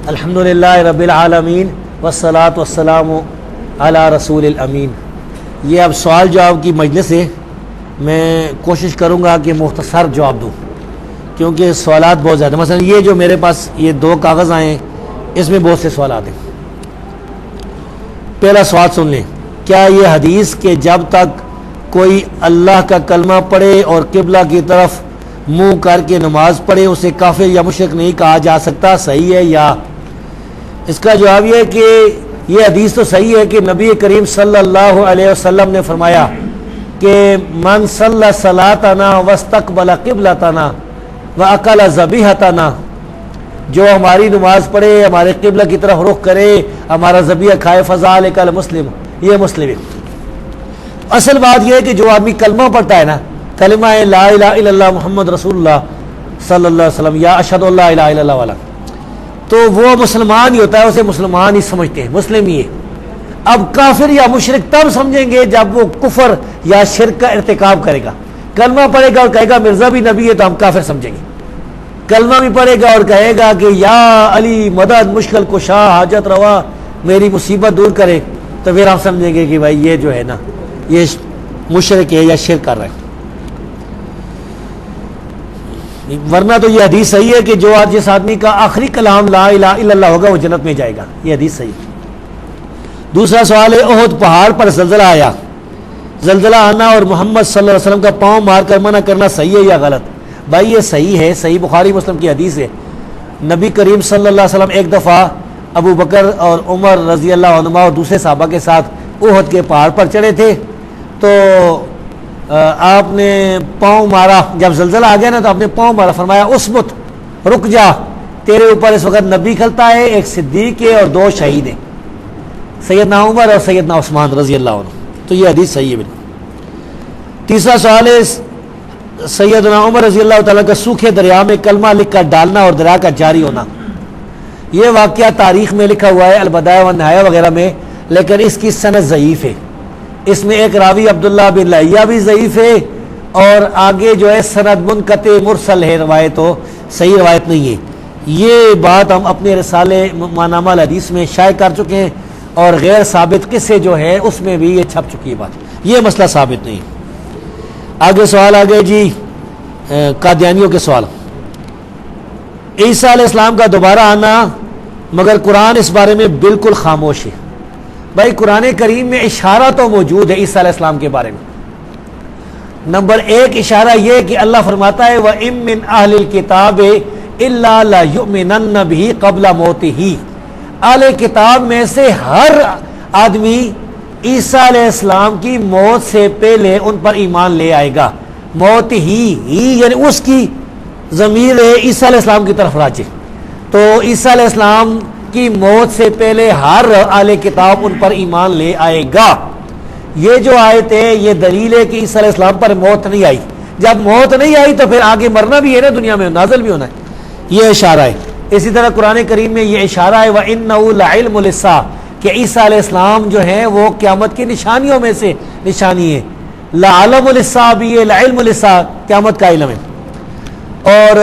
الحمدللہ رب العالمین والصلاۃ والسلام علی رسول الامین. یہ اب سوال جواب کی مجلس ہے. میں کوشش کروں گا کہ مختصر جواب دوں کیونکہ سوالات بہت زیادہ. مثلا یہ جو میرے پاس یہ 2 کاغذ آئے ہیں اس میں بہت سے سوالات ہیں. پہلا سوال سن لیں. کیا یہ حدیث کہ جب تک کوئی اللہ کا کلمہ پڑھے اور قبلہ کی طرف منہ کر کے نماز پڑھے اسے کافر یا مشرک نہیں کہا جا سکتا، صحیح ہے یا؟ اس کا جواب یہ ہے کہ یہ حدیث تو صحیح ہے کہ نبی کریم صلی اللہ علیہ وسلم نے فرمایا کہ من صلی صلاتنا واستقبل قبلتنا واکل ذبیحتنا، جو ہماری نماز پڑھے ہمارے قبلہ کی طرف رخ کرے ہمارا ذبیحہ کھائے فذلک المسلم، یہ مسلم ہے. اصل بات یہ ہے کہ جو آدمی کلمہ پڑھتا ہے نا، کلمہ لا الہ الا اللہ محمد رسول اللہ صلی اللہ علیہ وسلم یا اشہد ان لا الہ الا اللہ والا، تو وہ مسلمان ہی ہوتا ہے، اسے مسلمان ہی سمجھتے ہیں، مسلم ہی ہے. اب کافر یا مشرک تب سمجھیں گے جب وہ کفر یا شرک کا ارتکاب کرے گا. کلمہ پڑھے گا اور کہے گا مرزا بھی نبی ہے تو ہم کافر سمجھیں گے. کلمہ بھی پڑھے گا اور کہے گا کہ یا علی مدد مشکل کشا حاجت روا میری مصیبت دور کرے، تو پھر ہم سمجھیں گے کہ بھائی یہ جو ہے نا یہ مشرک ہے یا شرک کر رہا ہے. ورنہ تو یہ حدیث صحیح ہے کہ جو آج جس آدمی کا آخری کلام لا الہ الا اللہ ہوگا وہ جنت میں جائے گا. یہ حدیث صحیح ہے. دوسرا سوال ہے احد پہاڑ پر زلزلہ آیا، زلزلہ آنا اور محمد صلی اللہ علیہ وسلم کا پاؤں مار کر منع کرنا صحیح ہے یا غلط؟ بھائی یہ صحیح ہے، صحیح بخاری مسلم کی حدیث ہے. نبی کریم صلی اللہ علیہ وسلم ایک دفعہ ابو بکر اور عمر رضی اللہ عنہما اور دوسرے صحابہ کے ساتھ احد کے پہاڑ پر چڑھے تھے، تو آپ نے پاؤں مارا. جب زلزلہ آ گیا نا تو آپ نے پاؤں مارا، فرمایا اسبت، رک جا، تیرے اوپر اس وقت نبی کھلتا ہے، ایک صدیق ہے اور 2 شہید ہیں، سیدنا عمر اور سیدنا عثمان رضی اللہ عنہ. تو یہ حدیث صحیح ہے بالکل. تیسرا سوال ہے سیدنا عمر رضی اللہ تعالیٰ کا سوکھے دریا میں کلمہ لکھ کر ڈالنا اور دریا کا جاری ہونا. یہ واقعہ تاریخ میں لکھا ہوا ہے البدایہ والنہایہ وغیرہ میں، لیکن اس کی سند ضعیف ہے. اس میں ایک راوی عبداللہ بن لہیہ بھی ضعیف ہے، اور آگے جو ہے سند منقطع مرسل ہے، روایت تو صحیح روایت نہیں ہے. یہ بات ہم اپنے رسالے مانامہ الحدیث میں شائع کر چکے ہیں، اور غیر ثابت قصے جو ہے اس میں بھی یہ چھپ چکی ہے بات. یہ مسئلہ ثابت نہیں. آگے سوال آگے جی قادیانیوں کے سوال. عیسیٰ علیہ السلام کا دوبارہ آنا مگر قرآن اس بارے میں بالکل خاموش ہے. بھائی قرآن کریم میں اشارہ تو موجود ہے عیسیٰ علیہ السلام کے بارے میں. نمبر 1 اشارہ یہ کہ اللہ فرماتا ہے وَإِن مِّنْ أَهْلِ الْكِتَابِ إِلَّا لَيُؤْمِنَنَّ بِهِ قَبْلَ مَوْتِهِ. اہل کتاب میں سے ہر آدمی عیسیٰ علیہ السلام کی موت سے پہلے ان پر ایمان لے آئے گا. موت ہی یعنی اس کی ضمیر عیسیٰ علیہ السلام کی طرف راجع. تو عیسیٰ علیہ السلام کی موت سے پہلے ہر اہل کتاب ان پر ایمان لے آئے گا. یہ جو آیت ہے یہ دلیل ہے کہ عیسیٰ علیہ السلام پر موت نہیں آئی. جب موت نہیں آئی تو پھر آگے مرنا بھی ہے نا، دنیا میں نازل بھی ہونا ہے. یہ اشارہ ہے. اسی طرح قرآن کریم میں یہ اشارہ ہے وَإِنَّهُ لَعِلْمٌ لِلسَّاعَةِ کہ عیسیٰ علیہ السلام جو ہیں وہ قیامت کی نشانیوں میں سے نشانی ہے. لَعَلَمُ لِلسَّاعَةِ بھی ہے، لَعِلْمُ لِلسَّاعَةِ قیامت کا علم ہے. اور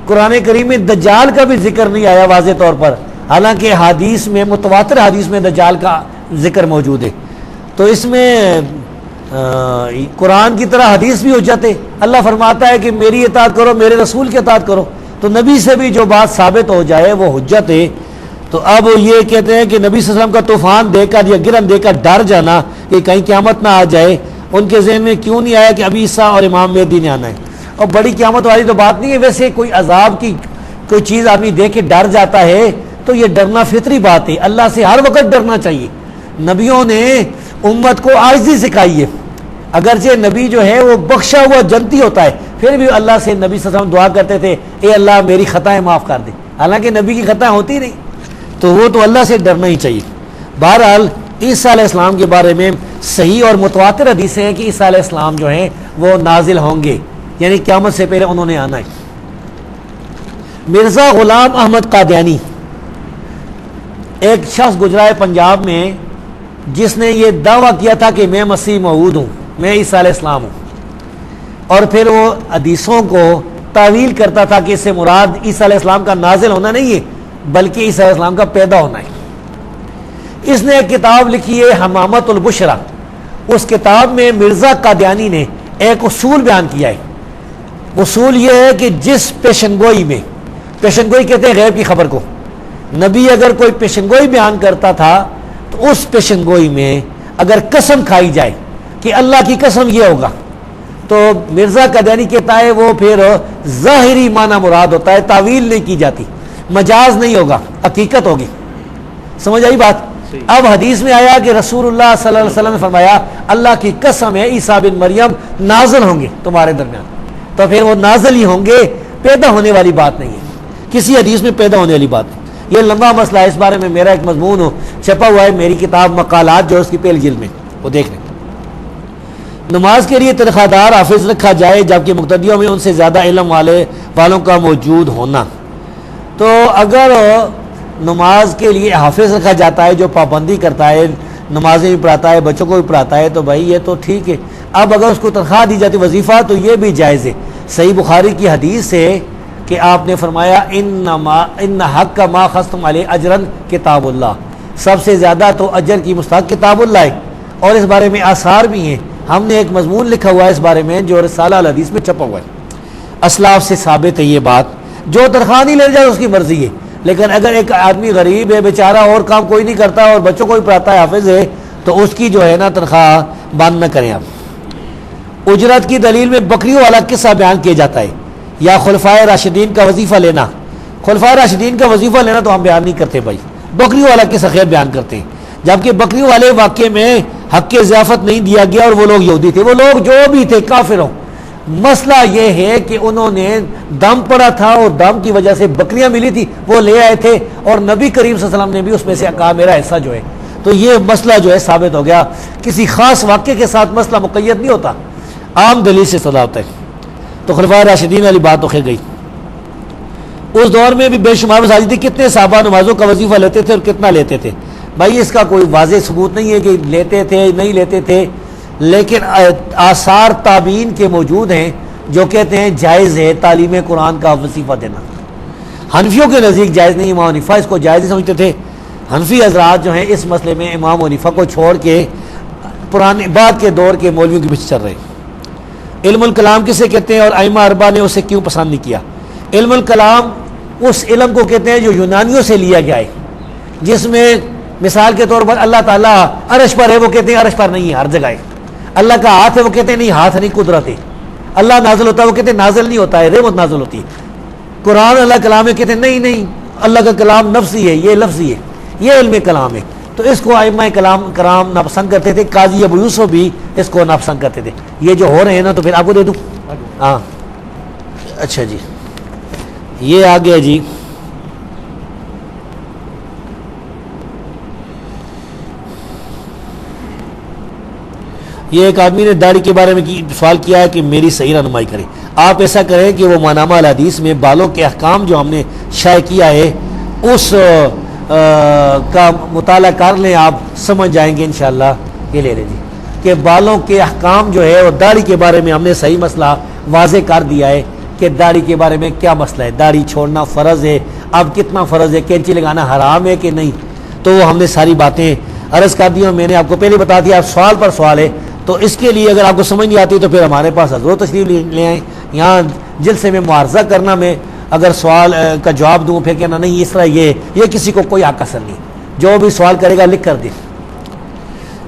قرآن کریم میں دجال کا بھی ذکر نہیں آیا واضح طور پر، حالانکہ حدیث میں متواتر حدیث میں دجال کا ذکر موجود ہے. تو اس میں قرآن کی طرح حدیث بھی حجت ہے. اللہ فرماتا ہے کہ میری اطاعت کرو، میرے رسول کی اطاعت کرو، تو نبی سے بھی جو بات ثابت ہو جائے وہ حجت ہے. تو اب یہ کہتے ہیں کہ نبی صلی اللہ علیہ وسلم کا طوفان دے کر یا گرن دے کر ڈر جانا کہ کہیں قیامت نہ آ جائے، ان کے ذہن میں کیوں نہیں آیا کہ ابھی عیسیٰ اور امام مہدی نے آنا ہے؟ اور بڑی قیامت والی تو بات نہیں ہے. ویسے کوئی عذاب کی کوئی چیز آدمی دیکھ کے ڈر جاتا ہے تو یہ ڈرنا فطری بات ہے. اللہ سے ہر وقت ڈرنا چاہیے. نبیوں نے امت کو عاجزی سکھائی ہے. اگرچہ نبی جو ہے وہ بخشا ہوا جنتی ہوتا ہے، پھر بھی اللہ سے نبی صلی اللہ علیہ وسلم دعا کرتے تھے اے اللہ میری خطائیں معاف کر دے. حالانکہ نبی کی خطائیں ہوتی نہیں، تو وہ تو اللہ سے ڈرنا ہی چاہیے. بہرحال عیسیٰ علیہ السلام کے بارے میں صحیح اور متواتر حدیثیں ہیں کہ عیسیٰ علیہ السلام جو ہیں وہ نازل ہوں گے، یعنی قیامت سے پہلے انہوں نے آنا ہے. مرزا غلام احمد قادیانی ایک شخص گزرا ہے پنجاب میں جس نے یہ دعویٰ کیا تھا کہ میں مسیح موعود ہوں، میں عیسیٰ علیہ السلام ہوں. اور پھر وہ حدیثوں کو تعویل کرتا تھا کہ اس سے مراد عیسیٰ علیہ السلام کا نازل ہونا نہیں ہے بلکہ عیسیٰ علیہ السلام کا پیدا ہونا ہے۔ اس نے ایک کتاب لکھی ہے حمامت البشرا، اس کتاب میں مرزا قادیانی نے ایک اصول بیان کیا ہے۔ اصول یہ ہے کہ جس پیشنگوئی میں، پیشنگوئی کہتے ہیں غیب کی خبر کو، نبی اگر کوئی پیشنگوئی بیان کرتا تھا تو اس پیشنگوئی میں اگر قسم کھائی جائے کہ اللہ کی قسم یہ ہوگا تو مرزا قادیانی کہتا ہے وہ پھر ظاہری معنی مراد ہوتا ہے، تعویل نہیں کی جاتی، مجاز نہیں ہوگا، حقیقت ہوگی۔ سمجھ آئی بات؟ اب حدیث میں آیا کہ رسول اللہ صلی اللہ علیہ وسلم نے فرمایا اللہ کی قسم ہے عیسیٰ بن مریم نازل ہوں گے تمہارے درمیان، تو پھر وہ نازل ہی ہوں گے، پیدا ہونے والی بات نہیں ہے، کسی حدیث میں پیدا ہونے والی بات نہیں۔ یہ لمبا مسئلہ ہے، اس بارے میں میرا ایک مضمون چھپا ہوا ہے میری کتاب مقالات جو اس کی پہلی جلد میں، وہ دیکھ لیں۔ نماز کے لیے تنخواہ دار حافظ رکھا جائے جبکہ مقتدیوں میں ان سے زیادہ علم والوں کا موجود ہونا، تو اگر نماز کے لیے حافظ رکھا جاتا ہے جو پابندی کرتا ہے، نمازیں بھی پڑھاتا ہے، بچوں کو بھی پڑھاتا ہے، تو بھائی یہ تو ٹھیک ہے۔ اب اگر اس کو تنخواہ دی جاتی وظیفہ تو یہ بھی جائز ہے۔ صحیح بخاری کی حدیث ہے کہ آپ نے فرمایا ان حق کا ما خستم علیہ اجرن کتاب اللہ، سب سے زیادہ تو اجر کی مستحق کتاب اللہ ہے، اور اس بارے میں آثار بھی ہیں۔ ہم نے ایک مضمون لکھا ہوا ہے اس بارے میں جو رسالہ الحدیث میں چھپا ہوا ہے، اسلاف سے ثابت ہے یہ بات۔ جو تنخواہ نہیں لے جائے اس کی مرضی ہے، لیکن اگر ایک آدمی غریب ہے بیچارہ اور کام کوئی نہیں کرتا اور بچوں کو بھی پڑھاتا ہے، حافظ ہے، تو اس کی جو ہے نا تنخواہ بند نہ کریں آپ۔ اجرت کی دلیل میں بکریوں والا قصہ بیان کیا جاتا ہے، یا خلفائے راشدین کا وظیفہ لینا۔ خلفائے راشدین کا وظیفہ لینا تو ہم بیان نہیں کرتے بھائی، بکریوں والا قصہ خیر بیان کرتے ہیں، جبکہ بکریوں والے واقعے میں حق ضیافت نہیں دیا گیا، اور وہ لوگ یہودی تھے، وہ لوگ جو بھی تھے کافر ہوں۔ مسئلہ یہ ہے کہ انہوں نے دم پڑا تھا اور دم کی وجہ سے بکریاں ملی تھی، وہ لے آئے تھے، اور نبی کریم صلی اللہ علیہ وسلم نے بھی اس میں سے کہا میرا حصہ جو ہے، تو یہ مسئلہ جو ہے ثابت ہو گیا۔ کسی خاص واقعے کے ساتھ مسئلہ مقید نہیں ہوتا، عام دلیل سے صدا ہوتا ہے۔ تو خلفائے راشدین والی بات تو خیر گئی۔ اس دور میں بھی بے شمار مساجد تھے، کتنے صحابہ نمازوں کا وظیفہ لیتے تھے اور کتنا لیتے تھے؟ بھائی اس کا کوئی واضح ثبوت نہیں ہے کہ لیتے تھے نہیں لیتے تھے، لیکن آثار تابعین کے موجود ہیں جو کہتے ہیں جائز ہے تعلیم قرآن کا وظیفہ دینا۔ حنفیوں کے نزدیک جائز نہیں، امام حنیفہ اس کو جائز سمجھتے تھے۔ حنفی حضرات جو ہیں اس مسئلے میں امام حنیفہ کو چھوڑ کے پرانے بعد کے دور کے مولویوں کے پیچھے چل رہے ہیں۔ علم الکلام کسے کہتے ہیں اور ائمہ اربعہ نے اسے کیوں پسند نہیں کیا؟ علم الکلام اس علم کو کہتے ہیں جو یونانیوں سے لیا گیا ہے، جس میں مثال کے طور پر اللہ تعالیٰ عرش پر ہے، وہ کہتے ہیں عرش پر نہیں ہے، ہر جگہ ہے۔ اللہ کا ہاتھ ہے، وہ کہتے ہیں نہیں ہاتھ نہیں، قدرت ہے۔ اللہ نازل ہوتا ہے، وہ کہتے ہیں نازل نہیں ہوتا ہے، رحمت نازل ہوتی ہے۔ قرآن اللہ کلام ہے، کہتے ہیں نہیں نہیں اللہ کا کلام نفسی ہے، یہ لفظی ہے، یہ علم کلام ہے۔ تو اس کو ائمہ کرام ناپسند کرتے تھے، قاضی ابو یوسف بھی اس کو ناپسند کرتے تھے۔ یہ جو ہو رہے ہیں نا تو پھر آپ کو دے دوں؟ ہاں اچھا جی، یہ آ گیا جی۔ یہ ایک آدمی نے داڑھی کے بارے میں سوال کیا ہے کہ میری صحیح رہنمائی کریں۔ آپ ایسا کریں کہ وہ مانامہ الحدیث میں بالوں کے احکام جو ہم نے شائع کیا ہے اس کا مطالعہ کر لیں، آپ سمجھ جائیں گے انشاءاللہ۔ یہ لے لیں جی کہ بالوں کے احکام جو ہے اور داڑھی کے بارے میں ہم نے صحیح مسئلہ واضح کر دیا ہے کہ داڑھی کے بارے میں کیا مسئلہ ہے، داڑھی چھوڑنا فرض ہے، اب کتنا فرض ہے، کینچی لگانا حرام ہے کہ نہیں، تو وہ ہم نے ساری باتیں عرض کر دی اور میں نے آپ کو پہلے بتا دیا۔ آپ سوال پر سوال ہے، تو اس کے لیے اگر آپ کو سمجھ نہیں آتی تو پھر ہمارے پاس حضور تشریف لے آئیں، یہاں جلسے میں معارضہ کرنا، میں اگر سوال کا جواب دوں پھر کہنا نہیں اس طرح یہ کسی کو کوئی حق اثر نہیں۔ جو بھی سوال کرے گا لکھ کر دے۔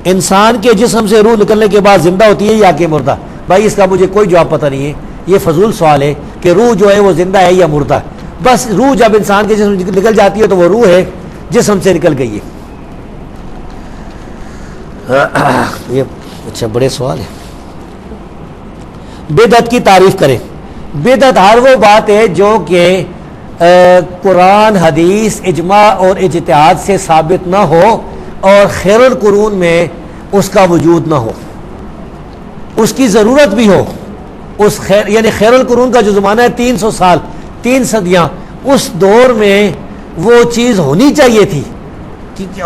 انسان کے جسم سے روح نکلنے کے بعد زندہ ہوتی ہے یا کہ مردہ؟ بھائی اس کا مجھے کوئی جواب پتہ نہیں ہے، یہ فضول سوال ہے کہ روح جو ہے وہ زندہ ہے یا مردہ۔ بس روح جب انسان کے جسم سے نکل جاتی ہے تو وہ روح ہے، جسم سے نکل گئی ہے۔ یہ اچھا بڑے سوال ہے۔ بدعت کی تعریف کریں۔ بدعت ہر وہ بات ہے جو کہ قرآن حدیث اجماع اور اجتہاد سے ثابت نہ ہو اور خیر القرون میں اس کا وجود نہ ہو، اس کی ضرورت بھی ہو، اس یعنی خیر القرون کا جو زمانہ ہے 300 سال 3 صدیاں، اس دور میں وہ چیز ہونی چاہیے تھی،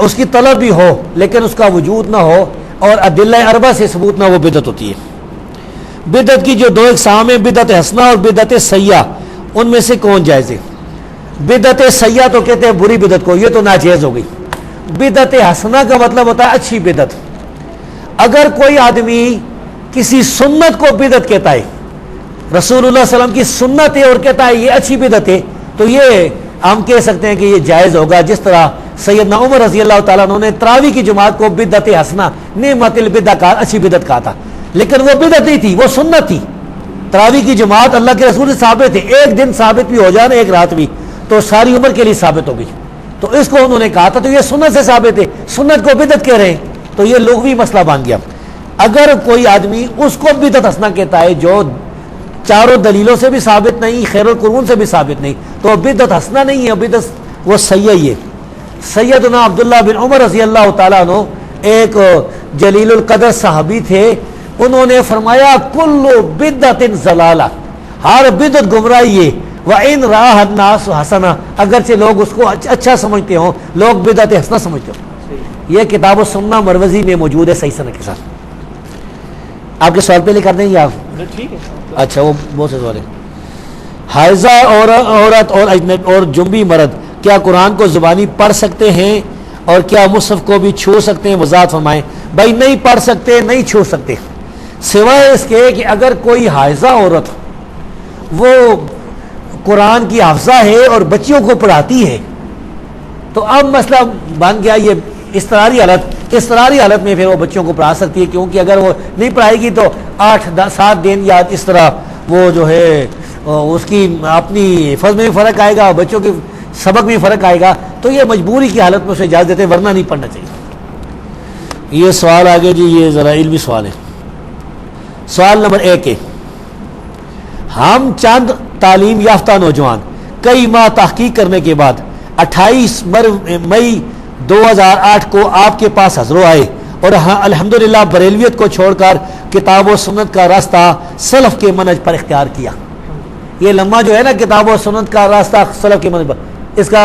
اس کی طلب بھی ہو لیکن اس کا وجود نہ ہو اور ادلہ اربع سے ثبوت نہ، وہ بدعت ہوتی ہے۔ بدعت کی جو دو اقسام ہیں، بدعت حسنہ اور بدعت سیئہ، ان میں سے کون جائز ہے؟ بدعت سیئہ تو کہتے ہیں بری بدعت کو، یہ تو ناجائز ہو گئی۔ بدعت حسنہ کا مطلب ہوتا ہے اچھی بدعت۔ اگر کوئی آدمی کسی سنت کو بدعت کہتا ہے، رسول اللہ صلی اللہ علیہ وسلم کی سنت ہے اور کہتا ہے یہ اچھی بدعت ہے، تو یہ ہم کہہ سکتے ہیں کہ یہ جائز ہوگا۔ جس طرح سیدنا عمر رضی اللہ تعالیٰ عنہ نے تراویح کی جماعت کو بدعت حسنہ، نعمت البدع کہا، اچھی بدعت کہا تھا، لیکن وہ بدعت نہیں تھی، وہ سنت تھی۔ تراویح کی جماعت اللہ کے رسول سے ثابت ہے، ایک دن ثابت بھی ہو جائے نا، ایک رات بھی، تو ساری عمر کے لیے ثابت ہوگی، تو اس کو انہوں نے کہا تھا، تو یہ سنت سے ثابت ہے، سنت کو بدعت کہہ رہے ہیں، تو یہ لغوی مسئلہ بن گیا۔ اگر کوئی آدمی اس کو بدعت حسنہ کہتا ہے جو چاروں دلیلوں سے بھی ثابت نہیں، خیر القرون سے بھی ثابت نہیں، تو بدعت حسنہ نہیں ہے، بدعت وہ سیئہ ہی ہے۔ سیدنا عبداللہ بن عمر رضی اللہ تعالیٰ عنہ ایک جلیل القدر صحابی تھے، انہوں نے فرمایا کل بدعت ضلالہ، ہر بدعت گمراہی ہے، وَإِنْ رَاهَا النَّاسُ حَسَنًا، اگرچہ لوگ اس کو اچھا سمجھتے ہوں، لوگ بدعت حسنہ سمجھتے ہوں۔ یہ کتاب السنہ مروزی میں موجود ہے صحیح سند کے ساتھ۔ آپ کے سوال پہلے کر دیں گے آپ؟ ٹھیک ہے۔ اچھا، وہ بہت سے سوال ہیں۔ حائضہ عورت اور جنبی مرد کیا قرآن کو زبانی پڑھ سکتے ہیں اور کیا مصحف کو بھی چھو سکتے ہیں؟ وضاحت فرمائیں۔ بھائی نہیں پڑھ سکتے، نہیں چھو سکتے، سوائے اس کے کہ اگر کوئی حائضہ عورت وہ قرآن کی حافظہ ہے اور بچیوں کو پڑھاتی ہے، تو اب مسئلہ بن گیا یہ اضطراری حالت میں پھر وہ بچوں کو پڑھا سکتی ہے، کیونکہ اگر وہ نہیں پڑھائے گی تو 8-7 دن یا اس طرح وہ جو ہے اس کی اپنی حفظ میں بھی فرق آئے گا، بچوں کے سبق میں فرق آئے گا، تو یہ مجبوری کی حالت میں اسے اجازت دیتے ہیں، ورنہ نہیں پڑھنا چاہیے۔ یہ سوال آگے جی، یہ ذرا علمی سوال ہے۔ سوال نمبر 1 ہے، ہم چند تعلیم یافتہ نوجوان کئی ماہ تحقیق کرنے کے بعد 28 مئی 2008 کو آپ کے پاس حضروں آئے اور الحمدللہ بریلویت کو چھوڑ کر کتاب و سنت کا راستہ سلف کے منہج پر اختیار کیا۔ یہ لمحہ جو ہے نا، کتاب و سنت کا راستہ سلف کے منہج پر، اس کا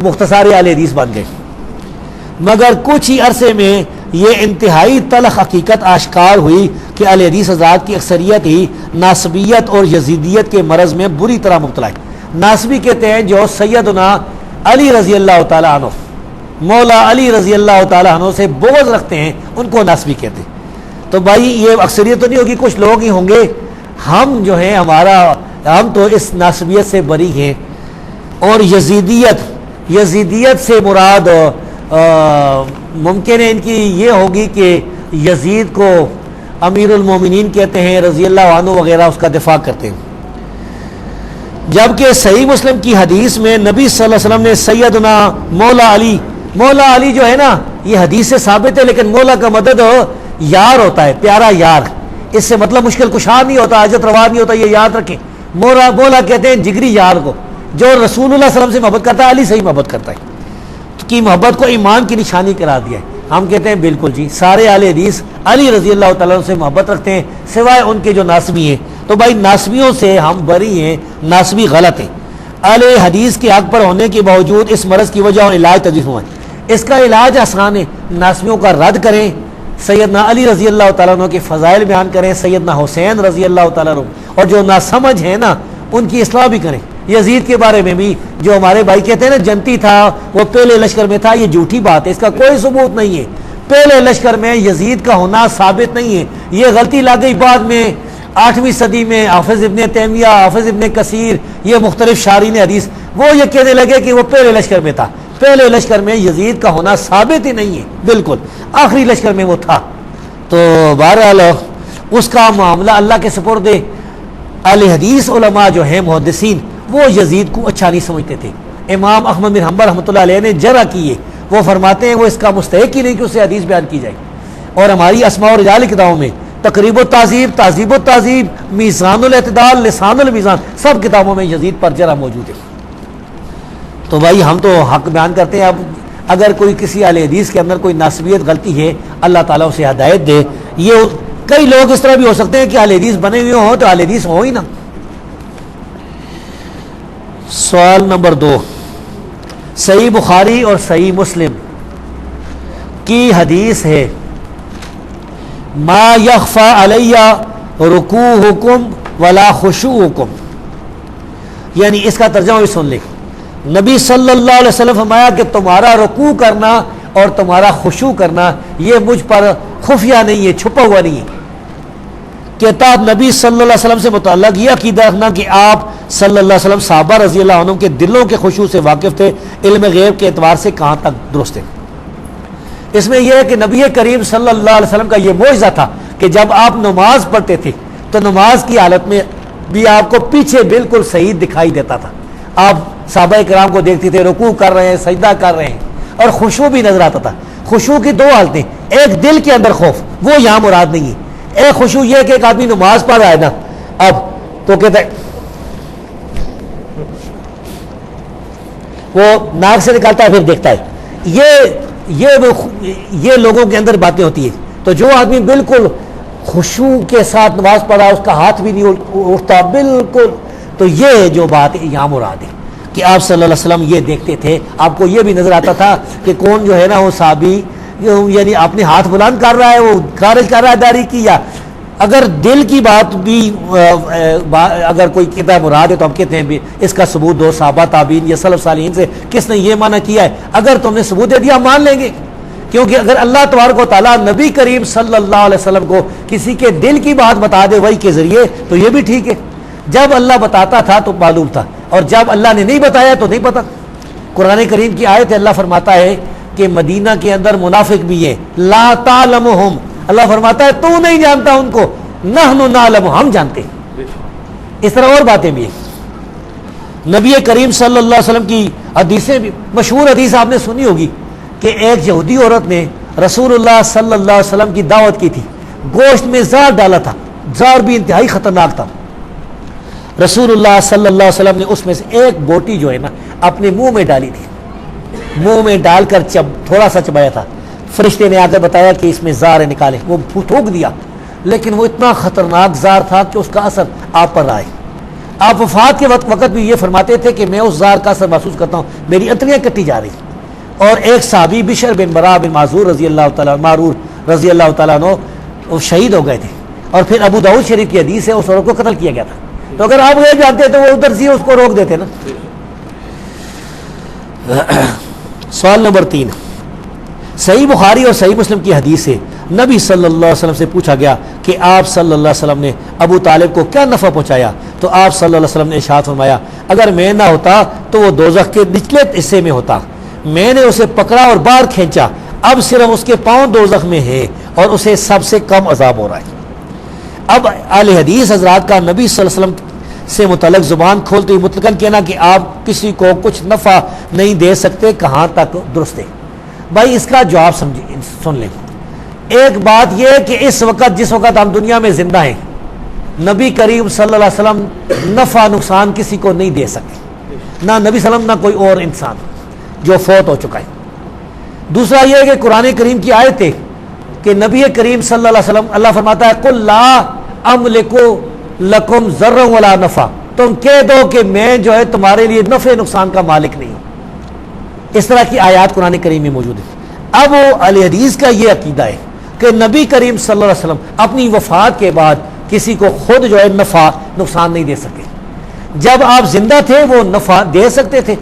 مختصر اہل حدیث بن گئے، مگر کچھ ہی عرصے میں یہ انتہائی تلخ حقیقت آشکار ہوئی کہ اہل حدیث حضرات کی اکثریت ہی ناسبیت اور یزیدیت کے مرض میں بری طرح مبتلا ہے۔ ناسبی کہتے ہیں جو سیدنا علی رضی اللہ تعالیٰ عنہ، مولا علی رضی اللہ تعالیٰ عنہ سے بغض رکھتے ہیں، ان کو ناسبی کہتے ہیں۔ تو بھائی یہ اکثریت تو نہیں ہوگی، کچھ لوگ ہی ہوں گے، ہم جو ہیں ہم تو اس ناسبیت سے بری ہیں۔ اور یزیدیت سے مراد ممکن ہے ان کی یہ ہوگی کہ یزید کو امیر المومنین کہتے ہیں، رضی اللہ عنہ وغیرہ، اس کا دفاع کرتے ہیں، جبکہ صحیح مسلم کی حدیث میں نبی صلی اللہ علیہ وسلم نے سیدنا مولا علی جو ہے نا، یہ حدیث سے ثابت ہے، لیکن مولا کا مدد یار ہوتا ہے، پیارا یار، اس سے مطلب مشکل کشا نہیں ہوتا، حاجت روا نہیں ہوتا، یہ یاد رکھیں۔ مولا کہتے ہیں جگری یار کو، جو رسول اللہ صلی اللہ علیہ وسلم سے محبت کرتا ہے، علی سے ہی محبت کرتا ہے، کی محبت کو ایمان کی نشانی قرار دیا ہے۔ ہم کہتے ہیں بالکل جی، سارے اہل حدیث علی رضی اللہ تعالیٰ سے محبت رکھتے ہیں، سوائے ان کے جو ناسبی ہیں۔ تو بھائی ناسبیوں سے ہم بری ہیں، ناسبی غلط ہیں۔ اہل حدیث کے حق پر ہونے کے باوجود اس مرض کی وجہ اور علاج تجویز ہوئے، اس کا علاج آسان ہے، ناسبیوں کا رد کریں، سیدنا علی رضی اللہ تعالیٰ عنہ کے فضائل بیان کریں، سیدنا حسین رضی اللہ تعالیٰ عنہ، اور جو ناسمجھ ہیں نا ان کی اصلاح بھی کریں۔ یزید کے بارے میں بھی جو ہمارے بھائی کہتے ہیں نا جنتی تھا، وہ پہلے لشکر میں تھا، یہ جھوٹی بات ہے، اس کا کوئی ثبوت نہیں ہے، پہلے لشکر میں یزید کا ہونا ثابت نہیں ہے، یہ غلطی لا گئی بعد میں 8ویں صدی میں، حافظ ابن تیمیہ، حافظ ابن کثیر، یہ مختلف شارحین حدیث وہ یہ کہنے لگے کہ وہ پہلے لشکر میں تھا، پہلے لشکر میں یزید کا ہونا ثابت ہی نہیں ہے، بالکل آخری لشکر میں وہ تھا۔ تو بہرحال اس کا معاملہ اللہ کے سپرد ہے۔ اہل حدیث علماء جو ہیں محدثین، وہ یزید کو اچھا نہیں سمجھتے تھے۔ امام احمد بن حنبل رحمۃ اللہ علیہ نے جرح کی ہے، وہ فرماتے ہیں وہ اس کا مستحق ہی نہیں کہ اسے حدیث بیان کی جائے۔ اور ہماری اسماء و رجال کتابوں میں تقریب التہذیب، تہذیب التہذیب، میزان الاعتدال، لسان المیزان، سب کتابوں میں یزید پر جرح موجود ہے۔ تو بھائی ہم تو حق بیان کرتے ہیں، اب اگر کوئی کسی اہل حدیث کے اندر کوئی ناسبیت غلطی ہے، اللہ تعالیٰ اسے ہدایت دے۔ یہ کئی لوگ اس طرح بھی ہو سکتے ہیں کہ اہل حدیث بنے ہوئے ہوں تو اہل حدیث ہوں ہی نا۔ سوال نمبر 2، صحیح بخاری اور صحیح مسلم کی حدیث ہے، ما یخفى علی رکوعکم ولا خشوعکم، یعنی اس کا ترجمہ بھی سن لیں. نبی صلی اللہ علیہ وسلم فرمایا کہ تمہارا رکوع کرنا اور تمہارا خشوع کرنا یہ مجھ پر خفیہ نہیں ہے، چھپا ہوا نہیں ہے. کہتا نبی صلی اللہ علیہ وسلم سے متعلق یہ عقیدہ رکھنا کہ آپ صلی اللہ علیہ وسلم صحابہ رضی اللہ عنہ کے دلوں کے خشوع سے واقف تھے، علم غیب کے اعتبار سے کہاں تک درست ہے. اس میں یہ ہے کہ نبی کریم صلی اللہ علیہ وسلم کا یہ معجزہ تھا کہ جب آپ نماز پڑھتے تھے تو نماز کی حالت میں بھی آپ کو پیچھے بالکل صحیح دکھائی دیتا تھا. آپ صحابہ کرام کو دیکھتے تھے رکوع کر رہے ہیں، سجدہ کر رہے ہیں، اور خشوع بھی نظر آتا تھا. خشوع کی دو حالتیں، ایک دل کے اندر خوف، وہ یہاں مراد نہیں ہے. ایک خشوع یہ کہ ایک آدمی نماز پڑھ رہا ہے نا اب تو کہتا ہے وہ ناک سے نکالتا ہے پھر دیکھتا ہے، یہ لوگوں کے اندر باتیں ہوتی ہیں. تو جو آدمی بالکل خشوع کے ساتھ نماز پڑھا، اس کا ہاتھ بھی نہیں اٹھتا بالکل، تو یہ جو بات یہاں مراد ہے کہ آپ صلی اللہ علیہ وسلم یہ دیکھتے تھے. آپ کو یہ بھی نظر آتا تھا کہ کون جو ہے نا وہ صحابی یعنی اپنے ہاتھ بلند کر رہا ہے، وہ خارج کر رہا ہے داڑھی کی، یا اگر دل کی بات بھی اگر کوئی کہتا ہے مراد ہے تو ہم کہتے ہیں اس کا ثبوت دو صحابہ تابعین یا سلف صالحین سے کس نے یہ معنی کیا ہے. اگر تم نے ثبوت دے دیا ہم مان لیں گے، کیونکہ اگر اللہ تبارک و تعالیٰ نبی کریم صلی اللہ علیہ وسلم کو کسی کے دل کی بات بتا دے وحی کے ذریعے تو یہ بھی ٹھیک ہے. جب اللہ بتاتا تھا تو معلوم تھا، اور جب اللہ نے نہیں بتایا تو نہیں پتا. قرآن کریم کی آیت اللہ فرماتا ہے کہ مدینہ کے اندر منافق بھی ہیں، لا تعلمہم، اللہ فرماتا ہے تو نہیں جانتا ان کو، نحن نعلم، ہم جانتے ہیں. اس طرح اور باتیں بھی ہیں. نبی کریم صلی اللہ علیہ وسلم کی حدیثیں بھی، مشہور حدیث آپ نے سنی ہوگی کہ ایک یہودی عورت نے رسول اللہ صلی اللہ علیہ وسلم کی دعوت کی تھی، گوشت میں زہر ڈالا تھا، زہر بھی انتہائی خطرناک تھا. رسول اللہ صلی اللہ علیہ وسلم نے اس میں سے ایک بوٹی جو ہے نا اپنے منہ میں ڈالی تھی، منہ میں ڈال کر تھوڑا سا چبایا تھا. فرشتے نے آ کر بتایا کہ اس میں زہر نکالے، وہ تھوک دیا، لیکن وہ اتنا خطرناک زہر تھا کہ اس کا اثر آپ پر آئے. آپ وفات کے وقت بھی یہ فرماتے تھے کہ میں اس زہر کا اثر محسوس کرتا ہوں، میری انتڑیاں کٹی جا رہی. اور ایک صحابی بشر بن برا بن معذور رضی اللہ تعالیٰ عنہ وہ شہید ہو گئے تھے، اور پھر ابو داؤد شریف کی حدیث ہے اس عورت کو قتل کیا گیا تھا. تو اگر آپ یہ جانتے تو وہ ادھر سے اس کو روک دیتے نا. سوال نمبر 3، صحیح بخاری اور صحیح مسلم کی حدیث ہے نبی صلی اللہ علیہ وسلم سے پوچھا گیا کہ آپ صلی اللہ علیہ وسلم نے ابو طالب کو کیا نفع پہنچایا، تو آپ صلی اللہ علیہ وسلم نے ارشاد فرمایا اگر میں نہ ہوتا تو وہ دوزخ کے نچلے حصے میں ہوتا، میں نے اسے پکڑا اور باہر کھینچا، اب صرف اس کے پاؤں دوزخ میں ہے اور اسے سب سے کم عذاب ہو رہا ہے. اب اہل حدیث حضرات کا نبی صلی اللہ علیہ وسلم سے متعلق زبان کھولتے ہوئے مطلقاً کہنا کہ آپ کسی کو کچھ نفع نہیں دے سکتے کہاں تک درست ہے؟ بھائی اس کا جواب سن لیں. ایک بات یہ ہے کہ اس وقت جس وقت ہم دنیا میں زندہ ہیں نبی کریم صلی اللہ علیہ وسلم نفع نقصان کسی کو نہیں دے سکتے، نہ نبی صلی اللہ علیہ وسلم نہ کوئی اور انسان جو فوت ہو چکا ہے. دوسرا یہ ہے کہ قرآن کریم کی آیت ہے کہ نبی کریم صلی اللہ علیہ وسلم اللہ فرماتا ہے قل لا املک لکم ضرا ولا نفع، تم کہہ دو کہ میں جو ہے تمہارے لیے نفع نقصان کا مالک نہیں ہوں. اس طرح کی آیات قرآن کریم میں موجود ہے. اب وہ اہل حدیث کا یہ عقیدہ ہے کہ نبی کریم صلی اللہ علیہ وسلم اپنی وفات کے بعد کسی کو خود جو ہے نفع نقصان نہیں دے سکے. جب آپ زندہ تھے وہ نفع دے سکتے تھے.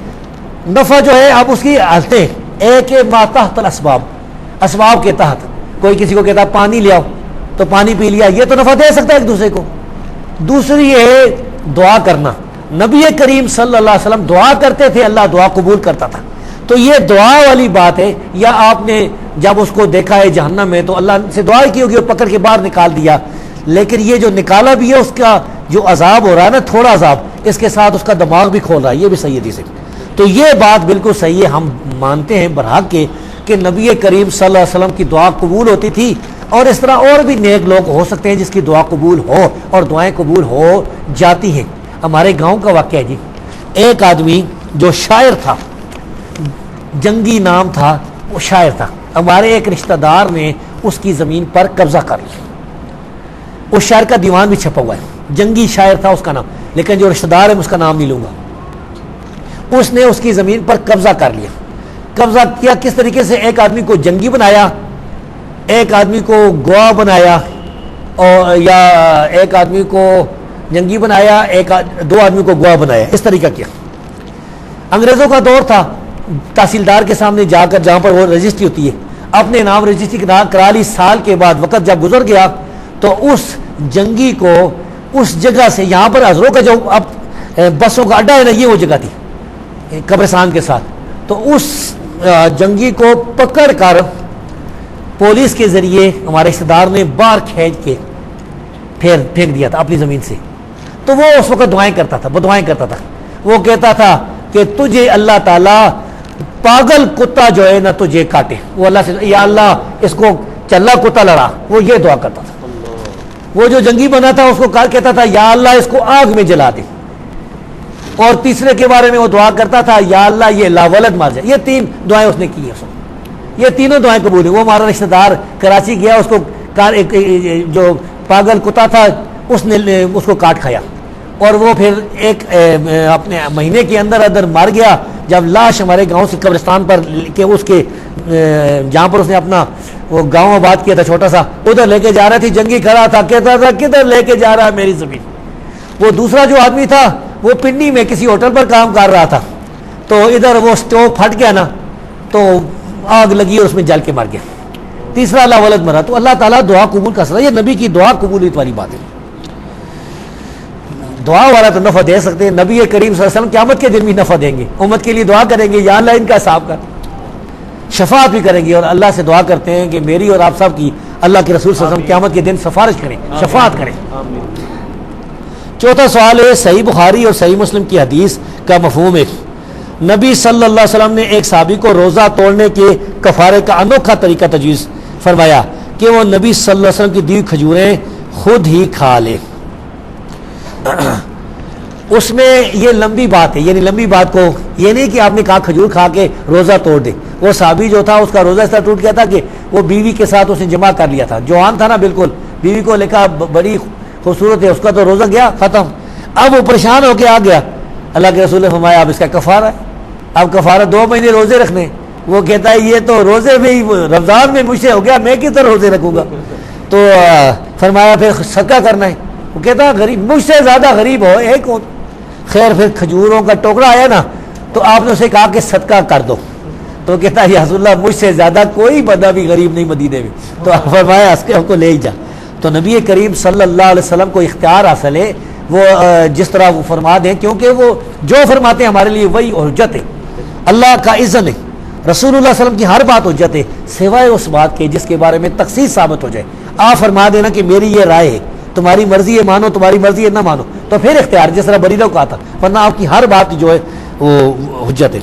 نفع جو ہے آپ اس کی حالتیں، ایک ما تحت الاسباب، اسباب کے تحت کوئی کسی کو کہتا ہے پانی لے آؤ تو پانی پی لیا، یہ تو نفع دے سکتا ہے ایک دوسرے کو. دوسری یہ ہے دعا کرنا، نبی کریم صلی اللہ علیہ وسلم دعا کرتے تھے، اللہ دعا قبول کرتا تھا. تو یہ دعا والی بات ہے. یا آپ نے جب اس کو دیکھا ہے جہنم میں تو اللہ سے دعا کی ہوگی اور پکڑ کے باہر نکال دیا، لیکن یہ جو نکالا بھی ہے اس کا جو عذاب ہو رہا ہے نا تھوڑا عذاب، اس کے ساتھ اس کا دماغ بھی کھول رہا ہے، یہ بھی صحیح حدیث ہے. تو یہ بات بالکل صحیح ہے، ہم مانتے ہیں برحق کے کہ نبی کریم صلی اللہ علیہ وسلم کی دعا قبول ہوتی تھی، اور اس طرح اور بھی نیک لوگ ہو سکتے ہیں جس کی دعا قبول ہو اور دعائیں قبول ہو جاتی ہیں. ہمارے گاؤں کا واقعہ ہے جی، ایک آدمی جو شاعر تھا، جنگی نام تھا، وہ شاعر تھا. ہمارے ایک رشتہ دار نے اس کی زمین پر قبضہ کر لیا. اس شاعر کا دیوان بھی چھپا ہوا ہے، جنگی شاعر تھا اس کا نام، لیکن جو رشتہ دار ہے میں اس کا نام نہیں لوں گا. اس نے اس کی زمین پر قبضہ کر لیا. قبضہ کیا کس طریقے سے؟ ایک آدمی کو جنگی بنایا، ایک آدمی کو گواہ بنایا، اور یا ایک آدمی کو جنگی بنایا، دو آدمی کو گواہ بنایا، اس طریقہ کیا۔ انگریزوں کا دور تھا، تحصیلدار کے سامنے جا کر جہاں پر وہ رجسٹری ہوتی ہے اپنے نام رجسٹری کرا لی، سال کے بعد وقت جب گزر گیا تو اس جنگی کو اس جگہ سے، یہاں پر ہزروں کا جو اب بسوں کا اڈا ہے نا، یہ وہ جگہ تھی قبرستان کے ساتھ، تو اس جنگی کو پکڑ کر پولیس کے ذریعے ہمارے رشتہ دار نے باہر کھینچ کے پھینک دیا تھا اپنی زمین سے۔ تو وہ اس وقت دعائیں کرتا تھا، بدعائیں کرتا تھا، وہ کہتا تھا کہ تجھے اللہ تعالیٰ پاگل کتا جو ہے نا تجھے کاٹے، وہ اللہ سے یا اللہ اس کو چلا کتا لڑا، وہ یہ دعا کرتا تھا۔ وہ جو جنگی بنا تھا اس کو کہتا تھا یا اللہ اس کو آگ میں جلا دے، اور تیسرے کے بارے میں وہ دعا کرتا تھا یا اللہ یہ لاولد مار جائے۔ یہ 3 دعائیں اس نے کی ہیں، یہ تینوں دعائیں قبول ہیں۔ وہ ہمارا رشتہ دار کراچی گیا، اس کو جو پاگل کتا تھا اس نے اس کو کاٹ کھایا، اور وہ پھر ایک اپنے مہینے کے اندر مر گیا۔ جب لاش ہمارے گاؤں سے قبرستان پر کہ اس کے جہاں پر اس نے اپنا وہ گاؤں آباد کیا تھا چھوٹا سا، ادھر لے کے جا رہا تھی، جنگی کھڑا تھا، کہتا تھا کدھر لے کے جا رہا ہے میری زمین۔ وہ دوسرا جو آدمی تھا وہ پنڈی میں کسی ہوٹل پر کام کر رہا تھا، تو ادھر وہ سٹوو پھٹ گیا نا، تو آگ لگی اور اس میں جل کے مر گیا۔ تیسرا اللہ ولد مرا۔ تو اللہ تعالیٰ دعا قبول کر سکتا ہے، یہ نبی کی دعا قبولیت والی بات ہے۔ دعا والا تو نفع دے سکتے ہیں، نبی کریم صلی اللہ علیہ وسلم قیامت کے دن بھی نفع دیں گے، امت کے لیے دعا کریں گے یا اللہ ان کا حساب کر، شفاعت بھی کریں گے، اور اللہ سے دعا کرتے ہیں کہ میری اور آپ سب کی اللہ کے رسول صلی اللہ علیہ وسلم قیامت کے دن سفارش کریں، شفاعت کریں۔ چوتھا سوال ہے، صحیح بخاری اور صحیح مسلم کی حدیث کا مفہوم ہے۔ نبی صلی اللہ علیہ وسلم نے ایک صحابی کو روزہ توڑنے کے کفارے کا انوکھا طریقہ تجویز فرمایا کہ وہ نبی صلی اللہ علیہ وسلم کی دی ہوئی کھجوریں خود ہی کھا لے۔ اس میں یہ لمبی بات ہے، یعنی لمبی بات کو یہ نہیں کہ آپ نے کہا کھجور کھا کے روزہ توڑ دے۔ وہ صحابی جو تھا اس کا روزہ اس طرح ٹوٹ گیا تھا کہ وہ بیوی کے ساتھ اس نے جمع کر لیا تھا، جوان تھا نا بالکل، بیوی کو لکھا بڑی خوبصورت ہے، اس کا تو روزہ گیا ختم۔ اب وہ پریشان ہو کے آ گیا، اللہ کے رسول نے فرمایا اب اس کا کفارہ ہے، اب کفارہ 2 مہینے روزے رکھنے۔ وہ کہتا ہے یہ تو روزے میں ہی رمضان میں مجھ سے ہو گیا، میں کس طرح روزے رکھوں گا؟ تو فرمایا پھر صدقہ کرنا ہے۔ وہ کہتا ہے غریب مجھ سے زیادہ غریب ہو ایک ہو۔ خیر پھر کھجوروں کا ٹوکرا آیا نا تو آپ نے اسے کہا کہ صدقہ کر دو، تو کہتا ہے یا رسول اللہ مجھ سے زیادہ کوئی بندہ بھی غریب نہیں مدینے میں، تو آپ فرمایا اس کے کو لے ہی جا۔ تو نبی کریم صلی اللہ علیہ وسلم کو اختیار حاصل ہے، وہ جس طرح وہ فرما دیں، کیونکہ وہ جو فرماتے ہیں ہمارے لیے وہی حجت ہے، اللہ کا اذن ہے، رسول اللہ صلی اللہ علیہ وسلم کی ہر بات حجت ہے سوائے اس بات کے جس کے بارے میں تخصیص ثابت ہو جائے۔ آپ فرما دینا کہ میری یہ رائے ہے، تمہاری مرضی ہے مانو، تمہاری مرضی ہے نہ مانو، تو پھر اختیار، جس طرح بریدہ کو کہا تھا، ورنہ آپ کی ہر بات جو ہے وہ حجت ہے۔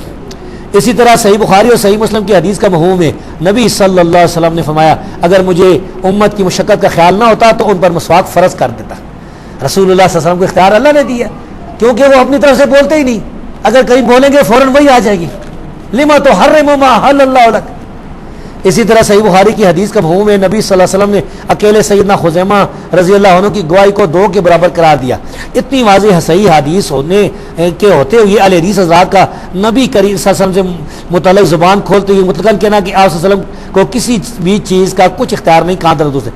اسی طرح صحیح بخاری اور صحیح مسلم کی حدیث کا مفہوم ہے، نبی صلی اللہ علیہ وسلم نے فرمایا اگر مجھے امت کی مشقت کا خیال نہ ہوتا تو ان پر مسواک فرض کر دیتا۔ رسول اللہ صلی اللہ علیہ وسلم کو اختیار اللہ نے دیا، کیونکہ وہ اپنی طرف سے بولتے ہی نہیں، اگر کہیں بولیں گے فوراً وہی آ جائے گی، لما تحرم ما احل اللہ لک۔ اسی طرح صحیح بخاری کی حدیث کا مفہوم ہے، نبی صلی اللہ علیہ وسلم نے اکیلے سیدنا خزیمہ رضی اللہ عنہ کی گواہی کو 2 کے برابر قرار دیا۔ اتنی واضح صحیح حدیث ہونے کے ہوتے ہوئے اہل حدیث حضرات کا نبی کریم صلی اللہ علیہ وسلم سے متعلق زبان کھولتے ہوئے مطلقاً کہنا کہ آپ صلی اللہ علیہ وسلم کو کسی بھی چیز کا کچھ اختیار نہیں کہاں درد سے،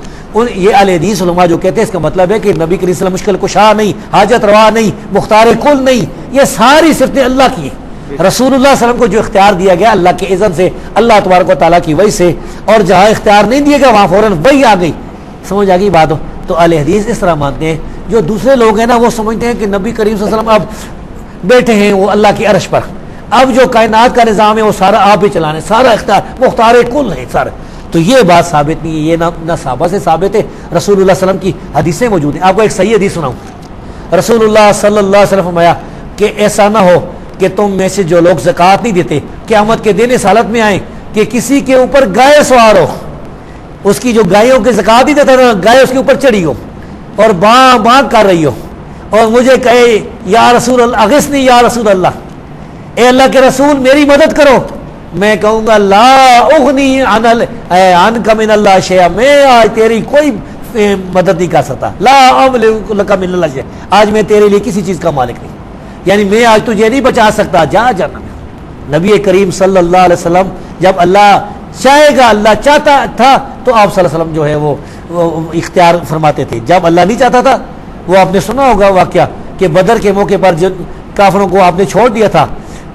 یہ اہل حدیث علماء جو کہتے ہیں اس کا مطلب ہے کہ نبی کریم صلی اللہ علیہ وسلم مشکل کشا نہیں، حاجت روا نہیں، مختار کل نہیں، یہ ساری صفتیں اللہ کی ہیں۔ رسول اللہ صلی اللہ علیہ وسلم کو جو اختیار دیا گیا اللہ کے اذن سے، اللہ تبارک و تعالیٰ کی وحی سے، اور جہاں اختیار نہیں دیا گیا وہاں فوراً وحی آ گئی۔ سمجھ آ گئی بات ہو؟ تو اہل حدیث اس طرح مانتے ہیں۔ جو دوسرے لوگ ہیں نا وہ سمجھتے ہیں کہ نبی کریم صلی اللہ علیہ وسلم اب بیٹھے ہیں وہ اللہ کی عرش پر، اب جو کائنات کا نظام ہے وہ سارا آپ ہی چلانے، سارا اختیار مختار کل ہے سارا۔ تو یہ بات ثابت نہیں ہے، یہ نہ صحابہ سے ثابت ہے، رسول اللہ صلی اللہ علیہ وسلم کی حدیثیں موجود ہیں۔ آپ کو ایک صحیح حدیث سناؤں، رسول اللہ صلی اللہ علیہ وسلم فرمایا کہ ایسا نہ ہو کہ تم میں سے جو لوگ زکوٰۃ نہیں دیتے قیامت کے دن اس حالت میں آئیں کہ کسی کے اوپر گائے سوار ہو، اس کی جو گایوں کی زکوٰۃ نہیں دیتا نا، گائے اس کے اوپر چڑھی ہو اور باں باں کر رہی ہو، اور مجھے کہے یا رسول اللہ اغثنی یا رسول اللہ، اے اللہ کے رسول میری مدد کرو، میں کہوں گا لا اغنی عنک من اللہ شیئا، میں آج تیری کوئی مدد نہیں کر سکتا، لا املک لک من اللہ شیئا، آج میں تیرے لیے کسی چیز کا مالک نہیں، یعنی میں آج تجھے نہیں بچا سکتا، جا جانا۔ نبی کریم صلی اللہ علیہ وسلم جب اللہ چاہے گا، اللہ چاہتا تھا تو آپ صلی اللہ علیہ وسلم جو ہے وہ اختیار فرماتے تھے. جب اللہ نہیں چاہتا تھا, وہ آپ نے سنا ہوگا واقعہ کہ بدر کے موقع پر جو کافروں کو آپ نے چھوڑ دیا تھا,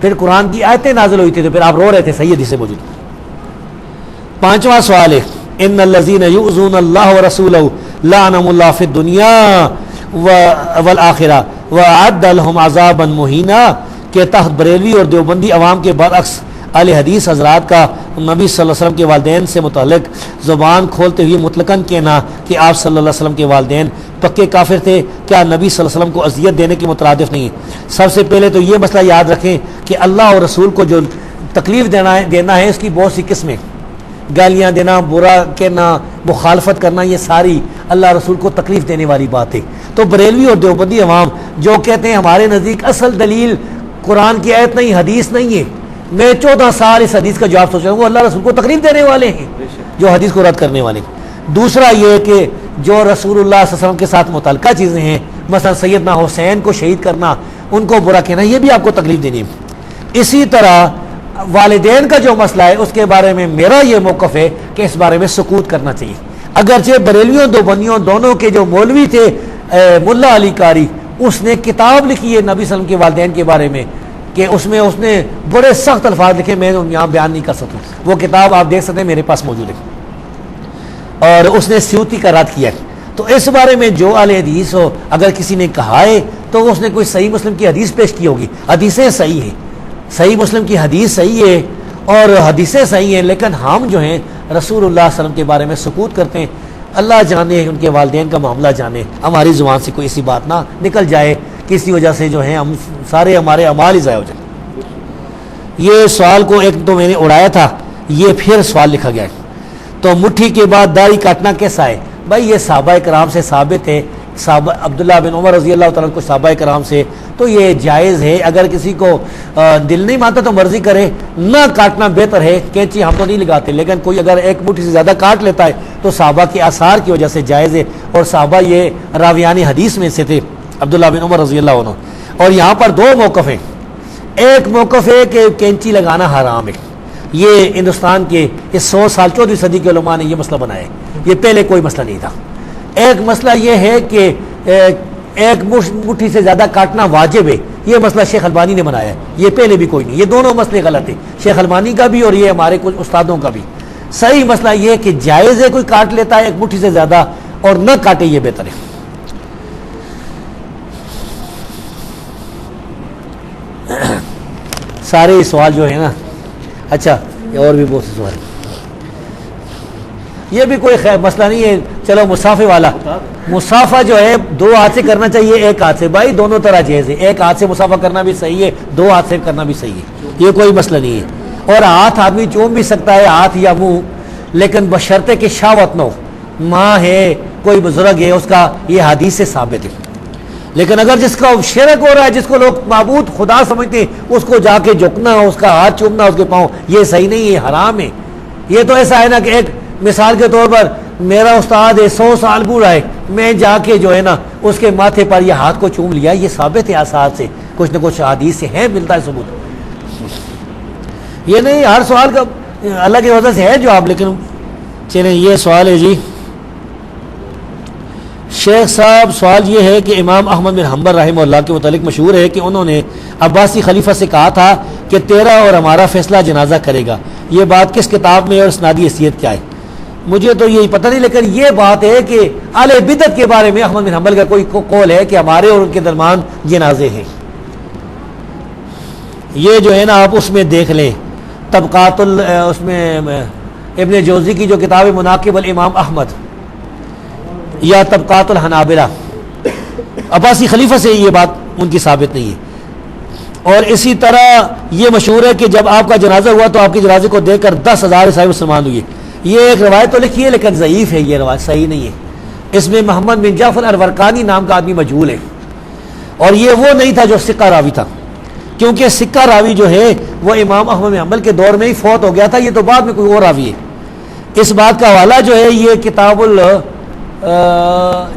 پھر قرآن کی آیتیں نازل ہوئی تھی تو پھر آپ رو رہے تھے. صحیح حدیث سے موجود. پانچواں سوال ہے, ان الذین یؤذون اللہ ورسولہ لعنهم اللہ فی الدنیا والآخرہ واعد لهم عذابا مہینا, کے تحت بریلوی اور دیوبندی عوام کے برعکس اہل حدیث حضرات کا نبی صلی اللہ علیہ وسلم کے والدین سے متعلق زبان کھولتے ہوئے مطلقاً کہنا کہ آپ صلی اللہ علیہ وسلم کے والدین پکے کافر تھے, کیا نبی صلی اللہ علیہ وسلم کو اذیت دینے کے مترادف نہیں ہے؟ سب سے پہلے تو یہ مسئلہ یاد رکھیں کہ اللہ اور رسول کو جو تکلیف دینا ہے اس کی بہت سی قسمیں, گالیاں دینا, برا کہنا, مخالفت کرنا, یہ ساری اللہ رسول کو تکلیف دینے والی بات ہے. تو بریلوی اور دیوبندی عوام جو کہتے ہیں ہمارے نزدیک اصل دلیل قرآن کی آیت نہیں, حدیث نہیں ہے, میں 14 سال اس حدیث کا جواب سوچ رہا ہوں, وہ اللہ رسول کو تکلیف دینے والے ہیں جو حدیث کو رد کرنے والے. دوسرا یہ کہ جو رسول اللہ صلی اللہ علیہ وسلم کے ساتھ متعلقہ چیزیں ہیں, مثلا سیدنا حسین کو شہید کرنا, ان کو برا کہنا, یہ بھی آپ کو تکلیف دینی ہے. اسی طرح والدین کا جو مسئلہ ہے اس کے بارے میں میرا یہ موقف ہے کہ اس بارے میں سکوت کرنا چاہیے. اگرچہ بریلویوں دیوبندیوں دونوں کے جو مولوی تھے ملا علی قاری, اس نے کتاب لکھی ہے نبی صلی اللہ علیہ وسلم کے والدین کے بارے میں کہ اس میں اس نے بڑے سخت الفاظ لکھے, میں یہاں بیان نہیں کر سکتا. وہ کتاب آپ دیکھ سکتے ہیں, میرے پاس موجود ہے, اور اس نے سیوطی کا رد کیا ہے. تو اس بارے میں جو اہل حدیث ہو, اگر کسی نے کہا ہے تو اس نے کوئی صحیح مسلم کی حدیث پیش کی ہوگی. حدیثیں صحیح ہیں, صحیح مسلم کی حدیث صحیح ہے اور حدیثیں صحیح ہیں, لیکن ہم جو ہیں رسول اللہ صلی اللہ علیہ وسلم کے بارے میں سکوت کرتے ہیں. اللہ جانے ان کے والدین کا معاملہ جانے, ہماری زبان سے کوئی ایسی بات نہ نکل جائے کسی وجہ سے جو ہے ہم سارے ہمارے اعمال ہی ضائع ہو جائیں. یہ سوال کو ایک تو میں نے اڑایا تھا, یہ پھر سوال لکھا گیا ہے. تو مٹھی کے بعد داڑھی کاٹنا کیسا ہے؟ بھائی یہ صحابہ کرام سے ثابت ہے, صحابہ عبداللہ بن عمر رضی اللہ تعالیٰ کو صحابہ کرام سے, تو یہ جائز ہے. اگر کسی کو دل نہیں مانتا تو مرضی کرے, نہ کاٹنا بہتر ہے. کینچی ہم تو نہیں لگاتے, لیکن کوئی اگر ایک مٹھی سے زیادہ کاٹ لیتا ہے تو صحابہ کے آثار کی وجہ سے جائز ہے, اور صحابہ یہ راویان حدیث میں سے تھے عبداللہ بن عمر رضی اللہ عنہ. اور یہاں پر دو موقف ہیں. ایک موقف ہے کہ کینچی لگانا حرام ہے, یہ ہندوستان کے اس 100 سال 14ویں صدی کے علماء نے یہ مسئلہ بنایا ہے, یہ پہلے کوئی مسئلہ نہیں تھا. ایک مسئلہ یہ ہے کہ ایک مٹھی سے زیادہ کاٹنا واجب ہے, یہ مسئلہ شیخ البانی نے بنایا ہے, یہ پہلے بھی کوئی نہیں. یہ دونوں مسئلے غلط ہیں, شیخ البانی کا بھی اور یہ ہمارے کچھ استادوں کا بھی. صحیح مسئلہ یہ ہے کہ جائز ہے, کوئی کاٹ لیتا ہے ایک مٹھی سے زیادہ اور نہ کاٹے, یہ بہتر ہے. سارے سوال جو ہے نا, اچھا اور بھی بہت سے سوال ہیں. یہ بھی کوئی خیر مسئلہ نہیں ہے. چلو مسافے والا, مسافہ جو ہے 2 ہاتھ سے کرنا چاہیے, 1 ہاتھ سے. بھائی دونوں طرح جائز ہے, 1 ہاتھ سے مسافہ کرنا بھی صحیح ہے, 2 ہاتھ سے کرنا بھی صحیح ہے, یہ کوئی مسئلہ نہیں ہے. اور ہاتھ آدمی چوم بھی سکتا ہے, ہاتھ یا منہ, لیکن بشرطے کہ شہوت نہ ہو. ماں ہے, کوئی بزرگ ہے, اس کا یہ حدیث سے ثابت ہے. لیکن اگر جس کا شرک ہو رہا ہے, جس کو لوگ معبود خدا سمجھتے ہیں, اس کو جا کے جھکنا, اس کا ہاتھ چومنا, اس کے پاؤں, یہ صحیح نہیں ہے, حرام ہے. یہ تو ایسا ہے نا کہ ایک مثال کے طور پر میرا استاد ہے 100 سال بوڑھا ہے, میں جا کے جو ہے نا اس کے ماتھے پر یہ ہاتھ کو چوم لیا, یہ ثابت ہے آثار سے, کچھ نہ کچھ حدیث سے ہے, ملتا ہے ثبوت. یہ نہیں ہر سوال کا اللہ کی وجہ سے ہے جواب. لیکن چلیں یہ سوال ہے جی شیخ صاحب, سوال یہ ہے کہ امام احمد بن حنبل رحمہ اللہ کے متعلق مشہور ہے کہ انہوں نے عباسی خلیفہ سے کہا تھا کہ تیرا اور ہمارا فیصلہ جنازہ کرے گا. یہ بات کس کتاب میں ہے اور اسنادی حیثیت کیا ہے؟ مجھے تو یہی پتہ نہیں, لیکن یہ بات ہے کہ اہل بدعت کے بارے میں احمد بن حنبل کا کوئی قول ہے کہ ہمارے اور ان کے درمیان جنازے ہیں. یہ جو ہے نا آپ اس میں دیکھ لیں, طبقات اس میں ابن جوزی کی جو کتاب ہے مناقب الامام احمد, یا طبقات الحنابلہ, عباسی خلیفہ سے یہ بات ان کی ثابت نہیں ہے. اور اسی طرح یہ مشہور ہے کہ جب آپ کا جنازہ ہوا تو آپ کے جنازے کو دیکھ کر 10,000 عیسائی مسلمان ہوئے. یہ ایک روایت تو لکھی ہے لیکن ضعیف ہے, یہ روایت صحیح نہیں ہے. اس میں محمد بن جعفر الورقانی نام کا آدمی مجہول ہے, اور یہ وہ نہیں تھا جو سکہ راوی تھا, کیونکہ سکہ راوی جو ہے وہ امام احمد بن حنبل کے دور میں ہی فوت ہو گیا تھا, یہ تو بعد میں کوئی اور راوی ہے. اس بات کا حوالہ جو ہے یہ کتاب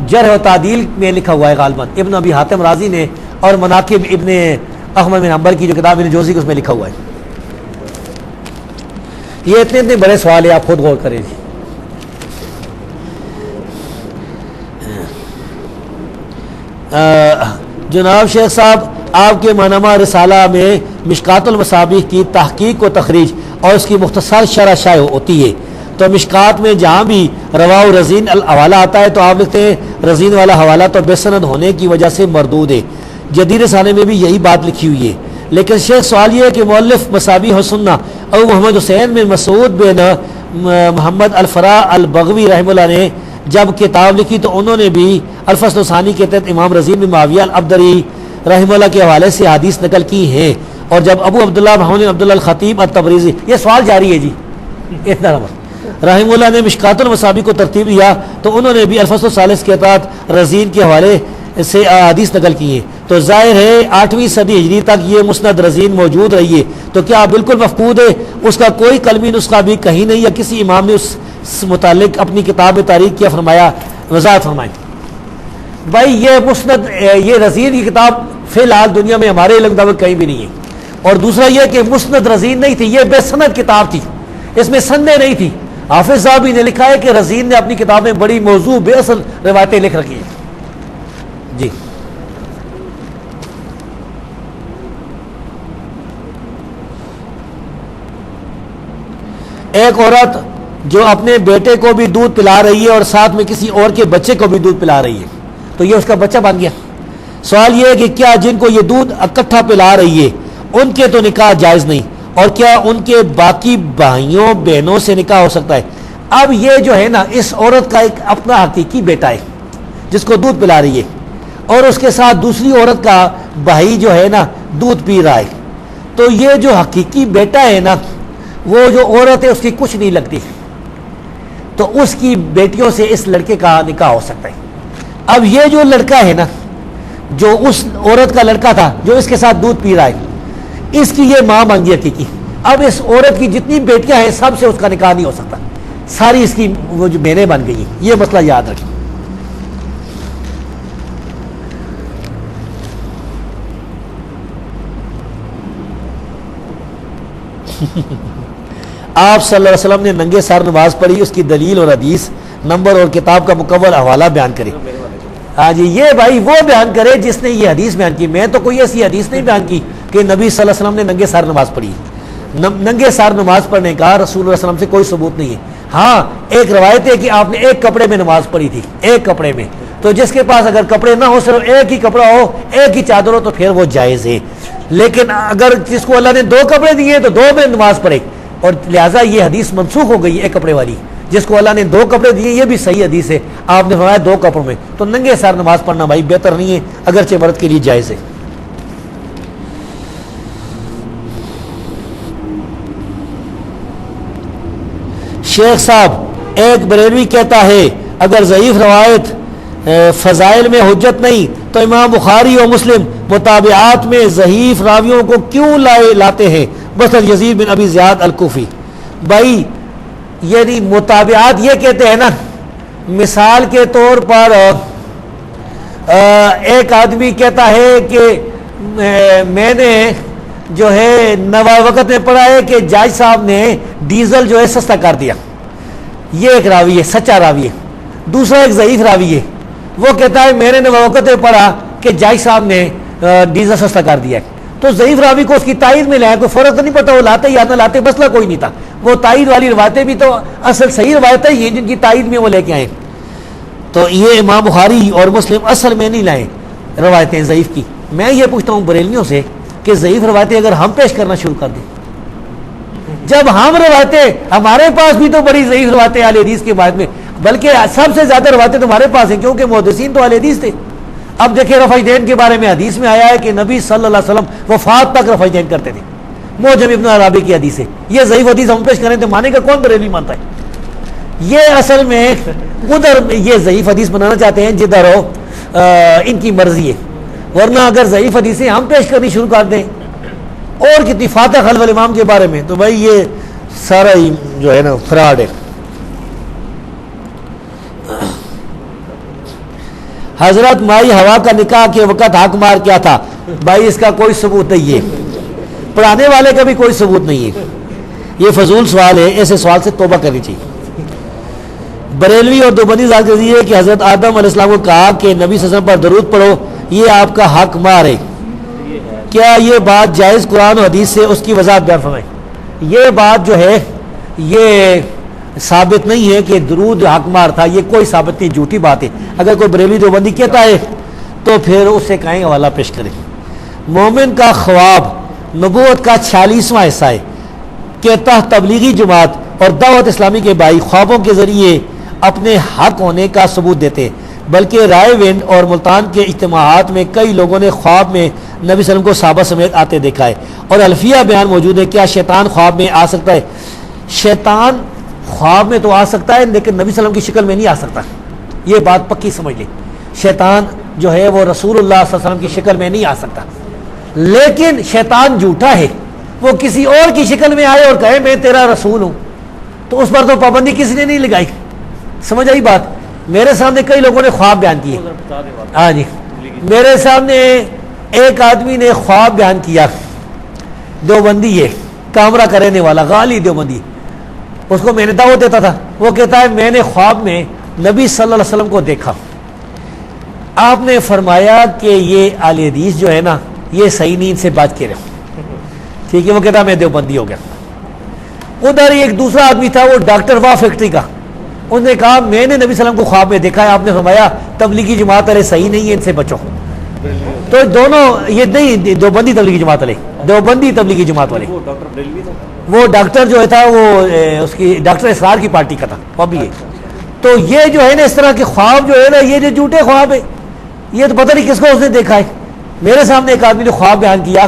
جرح و تعدیل میں لکھا ہوا ہے غالباً ابن ابی حاتم رازی نے, اور مناقب ابن احمد بن حنبل کی جو کتاب ابن جوزی اس میں لکھا ہوا ہے. یہ اتنے بڑے سوال ہے, آپ خود غور کریں جی. جناب شیخ صاحب آپ کے معنامہ رسالہ میں مشکات المصابیح کی تحقیق و تخریج اور اس کی مختصر شرح شائع ہوتی ہے، تو مشکات میں جہاں بھی رواہ رزین الحوالہ آتا ہے تو آپ لکھتے ہیں رزین والا حوالہ تو بے سند ہونے کی وجہ سے مردود ہے۔ جدید رسالے میں بھی یہی بات لکھی ہوئی ہے، لیکن شیخ سوال یہ ہے کہ مؤلف مصابیح السنہ ابو محمد حسین بن مسعود بن محمد الفرا البغوی رحمہ اللہ نے جب کتاب لکھی تو انہوں نے بھی الفصل الثانی کے تحت امام رزین بن معاویہ الابدری رحمہ اللہ کے حوالے سے حدیث نقل کی ہیں، اور جب ابو عبداللہ محمد عبداللہ الخطیب التبریزی، یہ سوال جاری ہے جی اتنا رحمہ اللہ نے مشکات المصابیح کو ترتیب دیا تو انہوں نے بھی الفصل الثالث کے تحت رزین کے حوالے سے حدیث نقل کی ہیں، تو ظاہر ہے 8ویں صدی ہجری تک یہ مسند رزین موجود رہی ہے، تو کیا بالکل مفقود ہے؟ اس کا کوئی قلمی نسخہ بھی کہیں نہیں، یا کسی امام نے اس متعلق اپنی کتاب میں تاریخ کیا فرمایا؟ وضاحت فرمائیں بھائی۔ یہ مسند یہ رزین کی کتاب فی الحال دنیا میں ہمارے علم دعوت کہیں بھی نہیں ہے، اور دوسرا یہ کہ مسند رزین نہیں تھی، یہ بے سند کتاب تھی، اس میں سندیں نہیں تھی۔ حافظ صاحبی نے لکھا ہے کہ رزین نے اپنی کتاب میں بڑی موضوع بے اصل روایتیں لکھ رکھی ہیں جی۔ ایک عورت جو اپنے بیٹے کو بھی دودھ پلا رہی ہے اور ساتھ میں کسی اور کے بچے کو بھی دودھ پلا رہی ہے، تو یہ اس کا بچہ بن گیا۔ سوال یہ ہے کہ کیا جن کو یہ دودھ اکٹھا پلا رہی ہے ان کے تو نکاح جائز نہیں، اور کیا ان کے باقی بھائیوں بہنوں سے نکاح ہو سکتا ہے؟ اب یہ جو ہے نا، اس عورت کا ایک اپنا حقیقی بیٹا ہے جس کو دودھ پلا رہی ہے، اور اس کے ساتھ دوسری عورت کا بھائی جو ہے نا دودھ پی رہا ہے، تو یہ جو حقیقی بیٹا ہے نا، وہ جو عورت ہے اس کی کچھ نہیں لگتی، تو اس کی بیٹیوں سے اس لڑکے کا نکاح ہو سکتا ہے۔ اب یہ جو لڑکا ہے نا، جو اس عورت کا لڑکا تھا جو اس کے ساتھ دودھ پی رہا ہے، اس کی یہ ماں بن گئی حقیقی۔ اب اس عورت کی جتنی بیٹیاں ہیں سب سے اس کا نکاح نہیں ہو سکتا، ساری اس کی وہ جو بہنیں بن گئی ہیں۔ یہ مسئلہ یاد رکھیں۔ آپ صلی اللہ علیہ وسلم نے ننگے سر نماز پڑھی، اس کی دلیل اور حدیث نمبر اور کتاب کا مکمل حوالہ بیان کرے۔ ہاں جی، یہ بھائی وہ بیان کرے جس نے یہ حدیث بیان کی، میں تو کوئی ایسی حدیث نہیں بیان کی کہ نبی صلی اللہ علیہ وسلم نے ننگے سر نماز پڑھی۔ ننگے سر نماز پڑھنے کا رسول اللہ علیہ وسلم سے کوئی ثبوت نہیں ہے۔ ہاں ایک روایت ہے کہ آپ نے ایک کپڑے میں نماز پڑھی تھی، ایک کپڑے میں، تو جس کے پاس اگر کپڑے نہ ہو، صرف ایک ہی کپڑا ہو، ایک ہی چادر ہو، تو پھر وہ جائز ہے۔ لیکن اگر جس کو اللہ نے دو کپڑے دیے تو دو میں نماز پڑھے، اور لہٰذا یہ حدیث منسوخ ہو گئی ایک کپڑے والی۔ جس کو اللہ نے دو کپڑے دیے یہ بھی صحیح حدیث ہے، آپ نے فرمایا دو کپڑوں میں، تو ننگے سر نماز پڑھنا بھائی بہتر نہیں ہے، اگرچہ مرد کے لیے جائز ہے۔ شیخ صاحب، ایک بریلوی کہتا ہے اگر ضعیف روایت فضائل میں حجت نہیں تو امام بخاری اور مسلم متابعات میں ضعیف راویوں کو کیوں لاتے ہیں؟ مثلا یزید بن ابی زیاد الکوفی۔ بھائی یعنی متابعات یہ کہتے ہیں نا، مثال کے طور پر ایک آدمی کہتا ہے کہ میں نے جو ہے نواب وقت میں پڑھا ہے کہ جاج صاحب نے ڈیزل جو ہے سستا کر دیا، یہ ایک راوی ہے، سچا راوی ہے۔ دوسرا ایک ضعیف راوی ہے، وہ کہتا ہے میں نے نواب وقت میں پڑھا کہ جاج صاحب نے ڈیزل سستا کر دیا ہے۔ تو ضعیف راوی کو اس کی تائید میں لایا، کوئی فرق تو نہیں پڑتا وہ لاتے یا نہ لاتے، مسئلہ کوئی نہیں تھا۔ وہ تائید والی روایتیں بھی تو اصل صحیح روایتیں یہ جن کی تائید میں وہ لے کے آئے، تو یہ امام بخاری اور مسلم اصل میں نہیں لائے روایتیں ضعیف کی۔ میں یہ پوچھتا ہوں بریلویوں سے کہ ضعیف روایتیں اگر ہم پیش کرنا شروع کر دیں، جب ہم روایتیں، ہمارے پاس بھی تو بڑی ضعیف روایتیں اہل حدیث کے بعد میں، بلکہ سب سے زیادہ روایتیں تمہارے پاس ہیں کیونکہ محدثین تو اہل حدیث تھے۔ اب دیکھیں رفع دین کے بارے میں حدیث میں آیا ہے کہ نبی صلی اللہ علیہ وسلم وفات تک رفع دین کرتے تھے، موجم ابن عرابی کی حدیث ہے۔ یہ ضعیف حدیث ہم پیش کریں تو مانے کا کون بریلوی مانتا ہے؟ یہ اصل میں ادھر یہ ضعیف حدیث بنانا چاہتے ہیں جدھر ہو ان کی مرضی ہے، ورنہ اگر ضعیف حدیثیں ہم پیش کرنی شروع کر دیں اور کتنی فاتح خلف الامام کے بارے میں، تو بھائی یہ سارا ہی جو ہے نا فراڈ ہے۔ حضرت مائی ہوا کا نکاح کے وقت حق مار کیا تھا؟ بھائی اس کا کوئی ثبوت نہیں ہے، پڑھانے والے کا بھی کوئی ثبوت نہیں ہے، یہ فضول سوال ہے، ایسے سوال سے توبہ کرنی چاہیے۔ بریلوی اور دیوبندی ذات کے ذریعے کہ حضرت آدم علیہ السلام کو کہا کہ نبی صلی اللہ علیہ وسلم پر درود پڑھو، یہ آپ کا حق مار ہے، کیا یہ بات جائز قرآن و حدیث سے اس کی وضاحت بیان فرمائیں۔ یہ بات جو ہے یہ ثابت نہیں ہے کہ درود حق مار تھا، یہ کوئی ثابت نہیں، جھوٹی بات ہے۔ اگر کوئی بریلوی دیوبندی کہتا ہے تو پھر اس سے کہیں حوالہ پیش کریں۔ مومن کا خواب نبوت کا 46واں حصہ ہے کہ تبلیغی جماعت اور دعوت اسلامی کے بھائی خوابوں کے ذریعے اپنے حق ہونے کا ثبوت دیتے ہیں، بلکہ رائے ونڈ اور ملتان کے اجتماعات میں کئی لوگوں نے خواب میں نبی صلی اللہ علیہ وسلم کو صحابہ سمیت آتے دیکھا ہے، اور الفیہ بیان موجود ہے۔ کیا شیطان خواب میں آ سکتا ہے؟ شیطان خواب میں تو آ سکتا ہے، لیکن نبی صلی اللہ علیہ وسلم کی شکل میں نہیں آ سکتا، یہ بات پکی سمجھ لیں۔ شیطان جو ہے وہ رسول اللہ صلی اللہ علیہ وسلم کی شکل میں نہیں آ سکتا، لیکن شیطان جھوٹا ہے، وہ کسی اور کی شکل میں آئے اور کہے میں تیرا رسول ہوں، تو اس پر تو پابندی کسی نے نہیں لگائی۔ سمجھ آئی بات؟ میرے سامنے کئی لوگوں نے خواب بیان کیے، ہاں جی، میرے سامنے ایک آدمی نے خواب بیان کیا، دیوبندی ہے، کامرہ کرنے والا غالی دیوبندی، اس کو میں نے دعوت دیتا تھا، وہ کہتا ہے میں نے خواب میں نبی صلی اللہ علیہ وسلم کو دیکھا، آپ نے فرمایا کہ یہ اہل حدیث جو ہے نا یہ صحیح نہیں، ان سے بات کے رہو، ٹھیک ہے۔ وہ کہتا ہے میں دیوبندی ہو گیا۔ ادھر ایک دوسرا آدمی تھا، وہ ڈاکٹر واہ فیکٹری کا، انہوں نے کہا میں نے نبی صلی اللہ علیہ وسلم کو خواب میں دیکھا ہے، آپ نے فرمایا تبلیغی جماعت والے صحیح نہیں ہے، ان سے بچو۔ تو دونوں یہ نہیں دیوبندی تبلیغی جماعت والے، دیوبندی تبلیغی جماعت والے، وہ ڈاکٹر جو تھا وہ اس کی ڈاکٹر اسرار کی پارٹی کا تھا، وہ بھی ہے۔ تو یہ جو ہے نا اس طرح کے خواب جو ہے نا یہ جو جھوٹے خواب ہے، یہ تو پتہ نہیں کس کو اس نے دیکھا ہے۔ میرے سامنے ایک آدمی نے خواب بیان کیا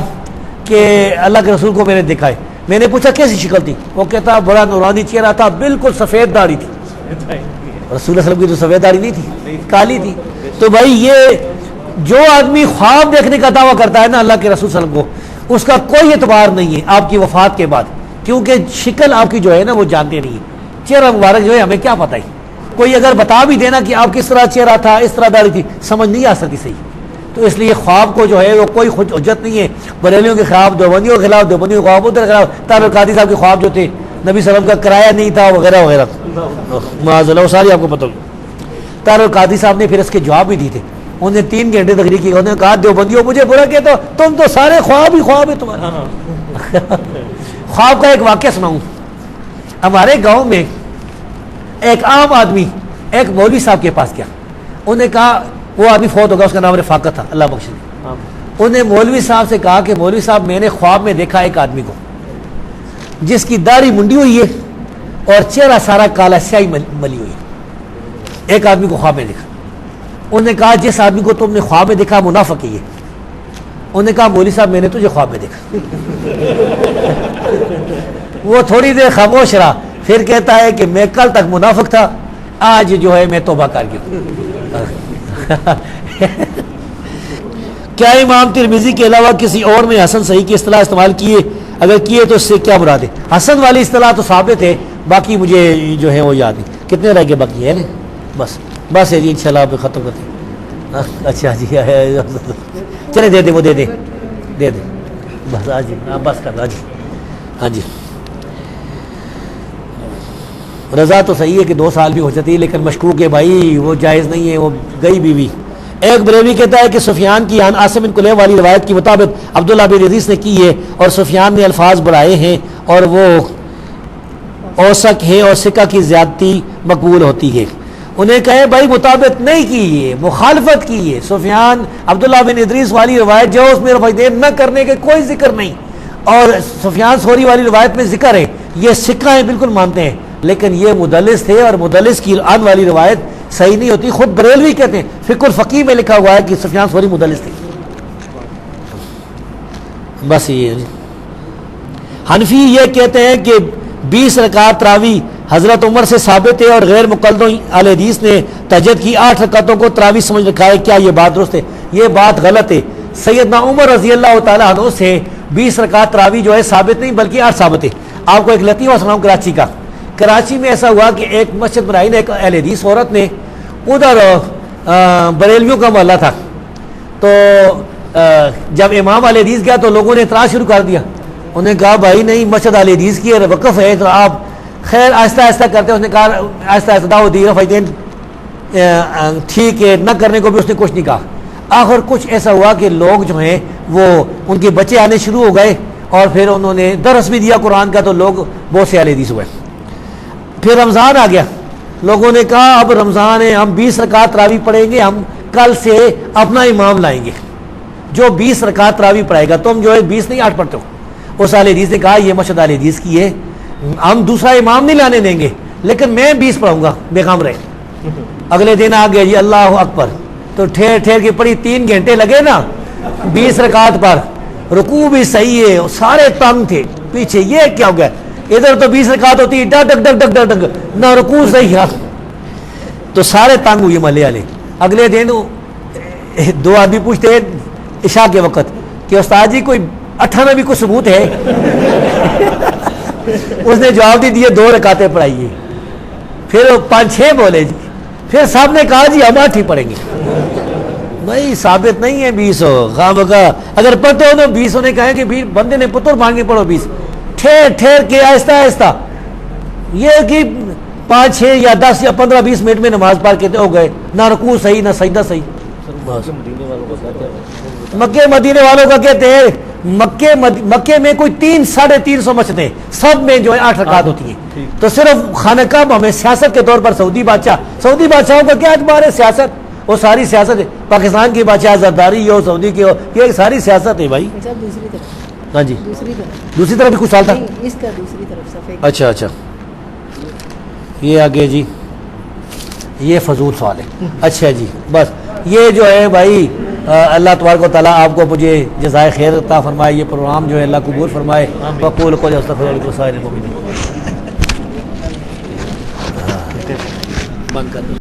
کہ اللہ کے رسول کو میں نے دیکھا ہے، میں نے پوچھا کیسی شکل تھی؟ وہ کہتا بڑا نورانی چہرہ تھا، بالکل سفید داڑھی تھی۔ رسول اللہ صلی اللہ علیہ وسلم کی تو سفید داڑھی نہیں تھی، کالی تھی۔ تو بھائی یہ جو آدمی خواب دیکھنے کا دعویٰ کرتا ہے نا اللہ کے رسول صلی اللہ علیہ وسلم کو، اس کا کوئی اعتبار نہیں ہے آپ کی وفات کے بعد، کیونکہ شکل آپ کی جو ہے نا وہ جانتے نہیں ہیں، چہرہ مبارک جو ہے ہمیں کیا پتہ ہے۔ کوئی اگر بتا بھی دینا کہ آپ کس طرح چہرہ تھا، اس طرح داڑھی تھی، سمجھ نہیں آ سکتی صحیح۔ تو اس لیے خواب کو جو ہے وہ کوئی حجت نہیں ہے، بریلیوں کے خلاف، دیوبندیوں کے خلاف، دیوبندیوں کے خواب ادھر خلاف، طاہر القادری صاحب کے خواب جو تھے نبی صلی اللہ علیہ وسلم کا کرایہ نہیں تھا وغیرہ وغیرہ، معاذ اللہ، ساری آپ کو پتہ ہوگی۔ طاہر القادری صاحب نے پھر اس کے جواب بھی دی تھے، انہوں نے 3 گھنٹے تقریر کی، انہوں نے کہا دیوبندیوں مجھے برا کہتے ہو، تم تو سارے خواب ہی خواب ہے تمہارا۔ خواب کا ایک واقعہ سناؤں۔ ہمارے گاؤں میں ایک عام آدمی ایک مولوی صاحب کے پاس گیا، انہوں نے کہا، وہ آدمی فوت ہوگا، اس کا نام رفاقت تھا، اللہ بخش دے۔ انہوں نے مولوی صاحب سے کہا کہ مولوی صاحب میں نے خواب میں دیکھا ایک آدمی کو جس کی داڑھی منڈی ہوئی ہے اور چہرہ سارا کالا سیاہی ملی ہوئی ہے، ایک آدمی کو خواب میں دیکھا۔ انہوں نے کہا جس آدمی کو تم نے خواب میں دیکھا منافق ہی ہے۔ انہوں نے کہا مولوی صاحب میں نے تجھے خواب میں دیکھا۔ وہ تھوڑی دیر خاموش رہا، پھر کہتا ہے کہ میں کل تک منافق تھا، آج جو ہے میں توبہ کر گیا۔ کیا امام ترمذی کے علاوہ کسی اور نے حسن صحیح کی اصطلاح استعمال کیے؟ اگر کیے تو اس سے کیا مراد ہے؟ حسن والی اصطلاح تو ثابت ہے، باقی مجھے جو ہے وہ یاد نہیں۔ کتنے رہ گئے باقی ہے نا؟ بس ہے جی، انشاءاللہ آپ ختم کرتے ہیں۔ اچھا جی چلے دے دے، وہ دے دے بس، ہاں جی بس کر، ہاں جی ہاں جی۔ رضا تو صحیح ہے کہ 2 سال بھی ہو جاتی ہے، لیکن مشکوک ہے بھائی، وہ جائز نہیں ہے، وہ گئی بیوی۔ ایک بریلوی کہتا ہے کہ سفیان کی عن عاصم بن کلیب والی روایت کی مطابق عبداللہ بن یزید نے کی ہے، اور سفیان نے الفاظ بڑھائے ہیں، اور وہ اوسق ہے اور سکہ کی زیادتی مقبول ہوتی ہے۔ انہیں کہے بھائی مطابق نہیں کی ہے، مخالفت کی ہے۔ سفیان عبداللہ بن ادریس والی روایت جو اس میں رفعین نہ کرنے کے کوئی ذکر نہیں، اور سفیان ثوری والی روایت میں ذکر ہے، یہ سکہ ہیں بالکل مانتے ہیں، لیکن یہ مدلس تھے، اور مدلس کی عن والی روایت صحیح نہیں ہوتی۔ خود بریلوی کہتے ہیں، فقہ الفقیہ میں لکھا ہوا ہے کہ سفیان ثوری مدلس تھے۔ بس یہ حنفی یہ کہتے ہیں کہ 20 رکعت تراویح حضرت عمر سے ثابت ہے، اور غیر مقلدوں اہل حدیث نے تہجد کی 8 رکعتوں کو تراویح سمجھ رکھا ہے، کیا یہ بات درست ہے؟ یہ بات غلط ہے۔ سیدنا عمر رضی اللہ تعالیٰ عنہ سے 20 رکعت تراویح جو ہے ثابت نہیں بلکہ 8 ثابت ہے۔ آپ کو ایک لطیفہ سناؤں کراچی کا۔ کراچی میں ایسا ہوا کہ ایک مسجد بنائی نے، ایک اہل حدیث عورت نے، ادھر بریلویوں کا محلہ تھا، تو جب امام اہل حدیث گیا تو لوگوں نے اعتراض شروع کر دیا۔ انہوں نے کہا بھائی نہیں، مسجد اہل حدیث کی ہے، وقف ہے، تو آپ خیر آہستہ آہستہ کرتے ہیں۔ اس نے کہا آہستہ آہستہ دعوت دی، رفعین ٹھیک ہے، نہ کرنے کو بھی اس نے کچھ نہیں کہا۔ آخر کچھ ایسا ہوا کہ لوگ جو ہیں وہ ان کے بچے آنے شروع ہو گئے اور پھر انہوں نے درس بھی دیا قرآن کا، تو لوگ بہت سے اہل حدیث ہوئے. پھر رمضان آ گیا، لوگوں نے کہا اب رمضان ہے، ہم 20 رکعت تراویح پڑھیں گے، ہم کل سے اپنا امام لائیں گے جو 20 رکعت تراویح پڑھائے گا، تم جو ہے 20 نہیں 8 پڑھتے ہو. اس اہل حدیث نے کہا یہ مشہد اہل حدیث کی ہے، ہم دوسرا امام نہیں لانے دیں گے لیکن میں 20 پڑھوں گا بیغام رہے. اگلے دن آ گیا جی اللہ اکبر، تو ٹھہر ٹھہر کے پڑھی، 3 گھنٹے لگے نا 20 رکعت پر. رکوع بھی صحیح ہے، سارے تنگ تھے پیچھے، یہ کیا ہو گیا، ادھر تو 20 رکعت ہوتی ہے ڈک ڈک ڈک ڈک ڈک، نہ رکوع صحیح ہے، تو سارے تنگ ہوئے محلے والے. اگلے دن 2 آدمی پوچھتے ہیں عشاء کے وقت کہ استاد جی کوئی 98 بھی کوئی ثبوت ہے؟ اس نے جواب دیے 2 رکعتیں پڑھائیے. پھر 5-6 بولے جی، پھر صاحب نے کہا جی ہم 8 ہی پڑھیں گے. نہیں ثابت نہیں ہے 20 خام کا، اگر پڑھتے ہو تو 20 نے کہا کہ بندے نے پتر مانگ کے پڑھو 20، ٹھہر ٹھہر کے آہستہ آہستہ، یہ کہ 5-6 یا 10 یا 15-20 منٹ میں نماز پڑھ کے ہو گئے، نہ رکوع صحیح نہ سجدہ صحیح. مکے مدینے والوں کا کہتے ہیں مکے میں کوئی 300-350 مسجدیں ہیں، سب میں جو ہے 8 رکعت ہوتی ہیں. تو صرف خانہ کعبہ میں سیاست کے طور پر سعودی بادشاہوں کا کیا اعتبار ہے؟ سیاست، وہ ساری سیاست ہے. پاکستان کی بادشاہ زرداری ہو، سعودی کی ہو، یہ ساری سیاست ہے بھائی. دوسری طرف، ہاں جی دوسری طرف بھی کچھ سوال تھا. اس کا دوسری طرف صفحے. اچھا یہ آگے جی، یہ فضول سوال ہے. اچھا جی بس یہ جو ہے بھائی اللہ تبارک و تعالیٰ آپ کو مجھے جزائے خیر عطا فرمائے، یہ پروگرام جو ہے اللہ قبول فرمائے. وقول قولی استغفر اللہ لسائر المؤمنین. بند کر دو.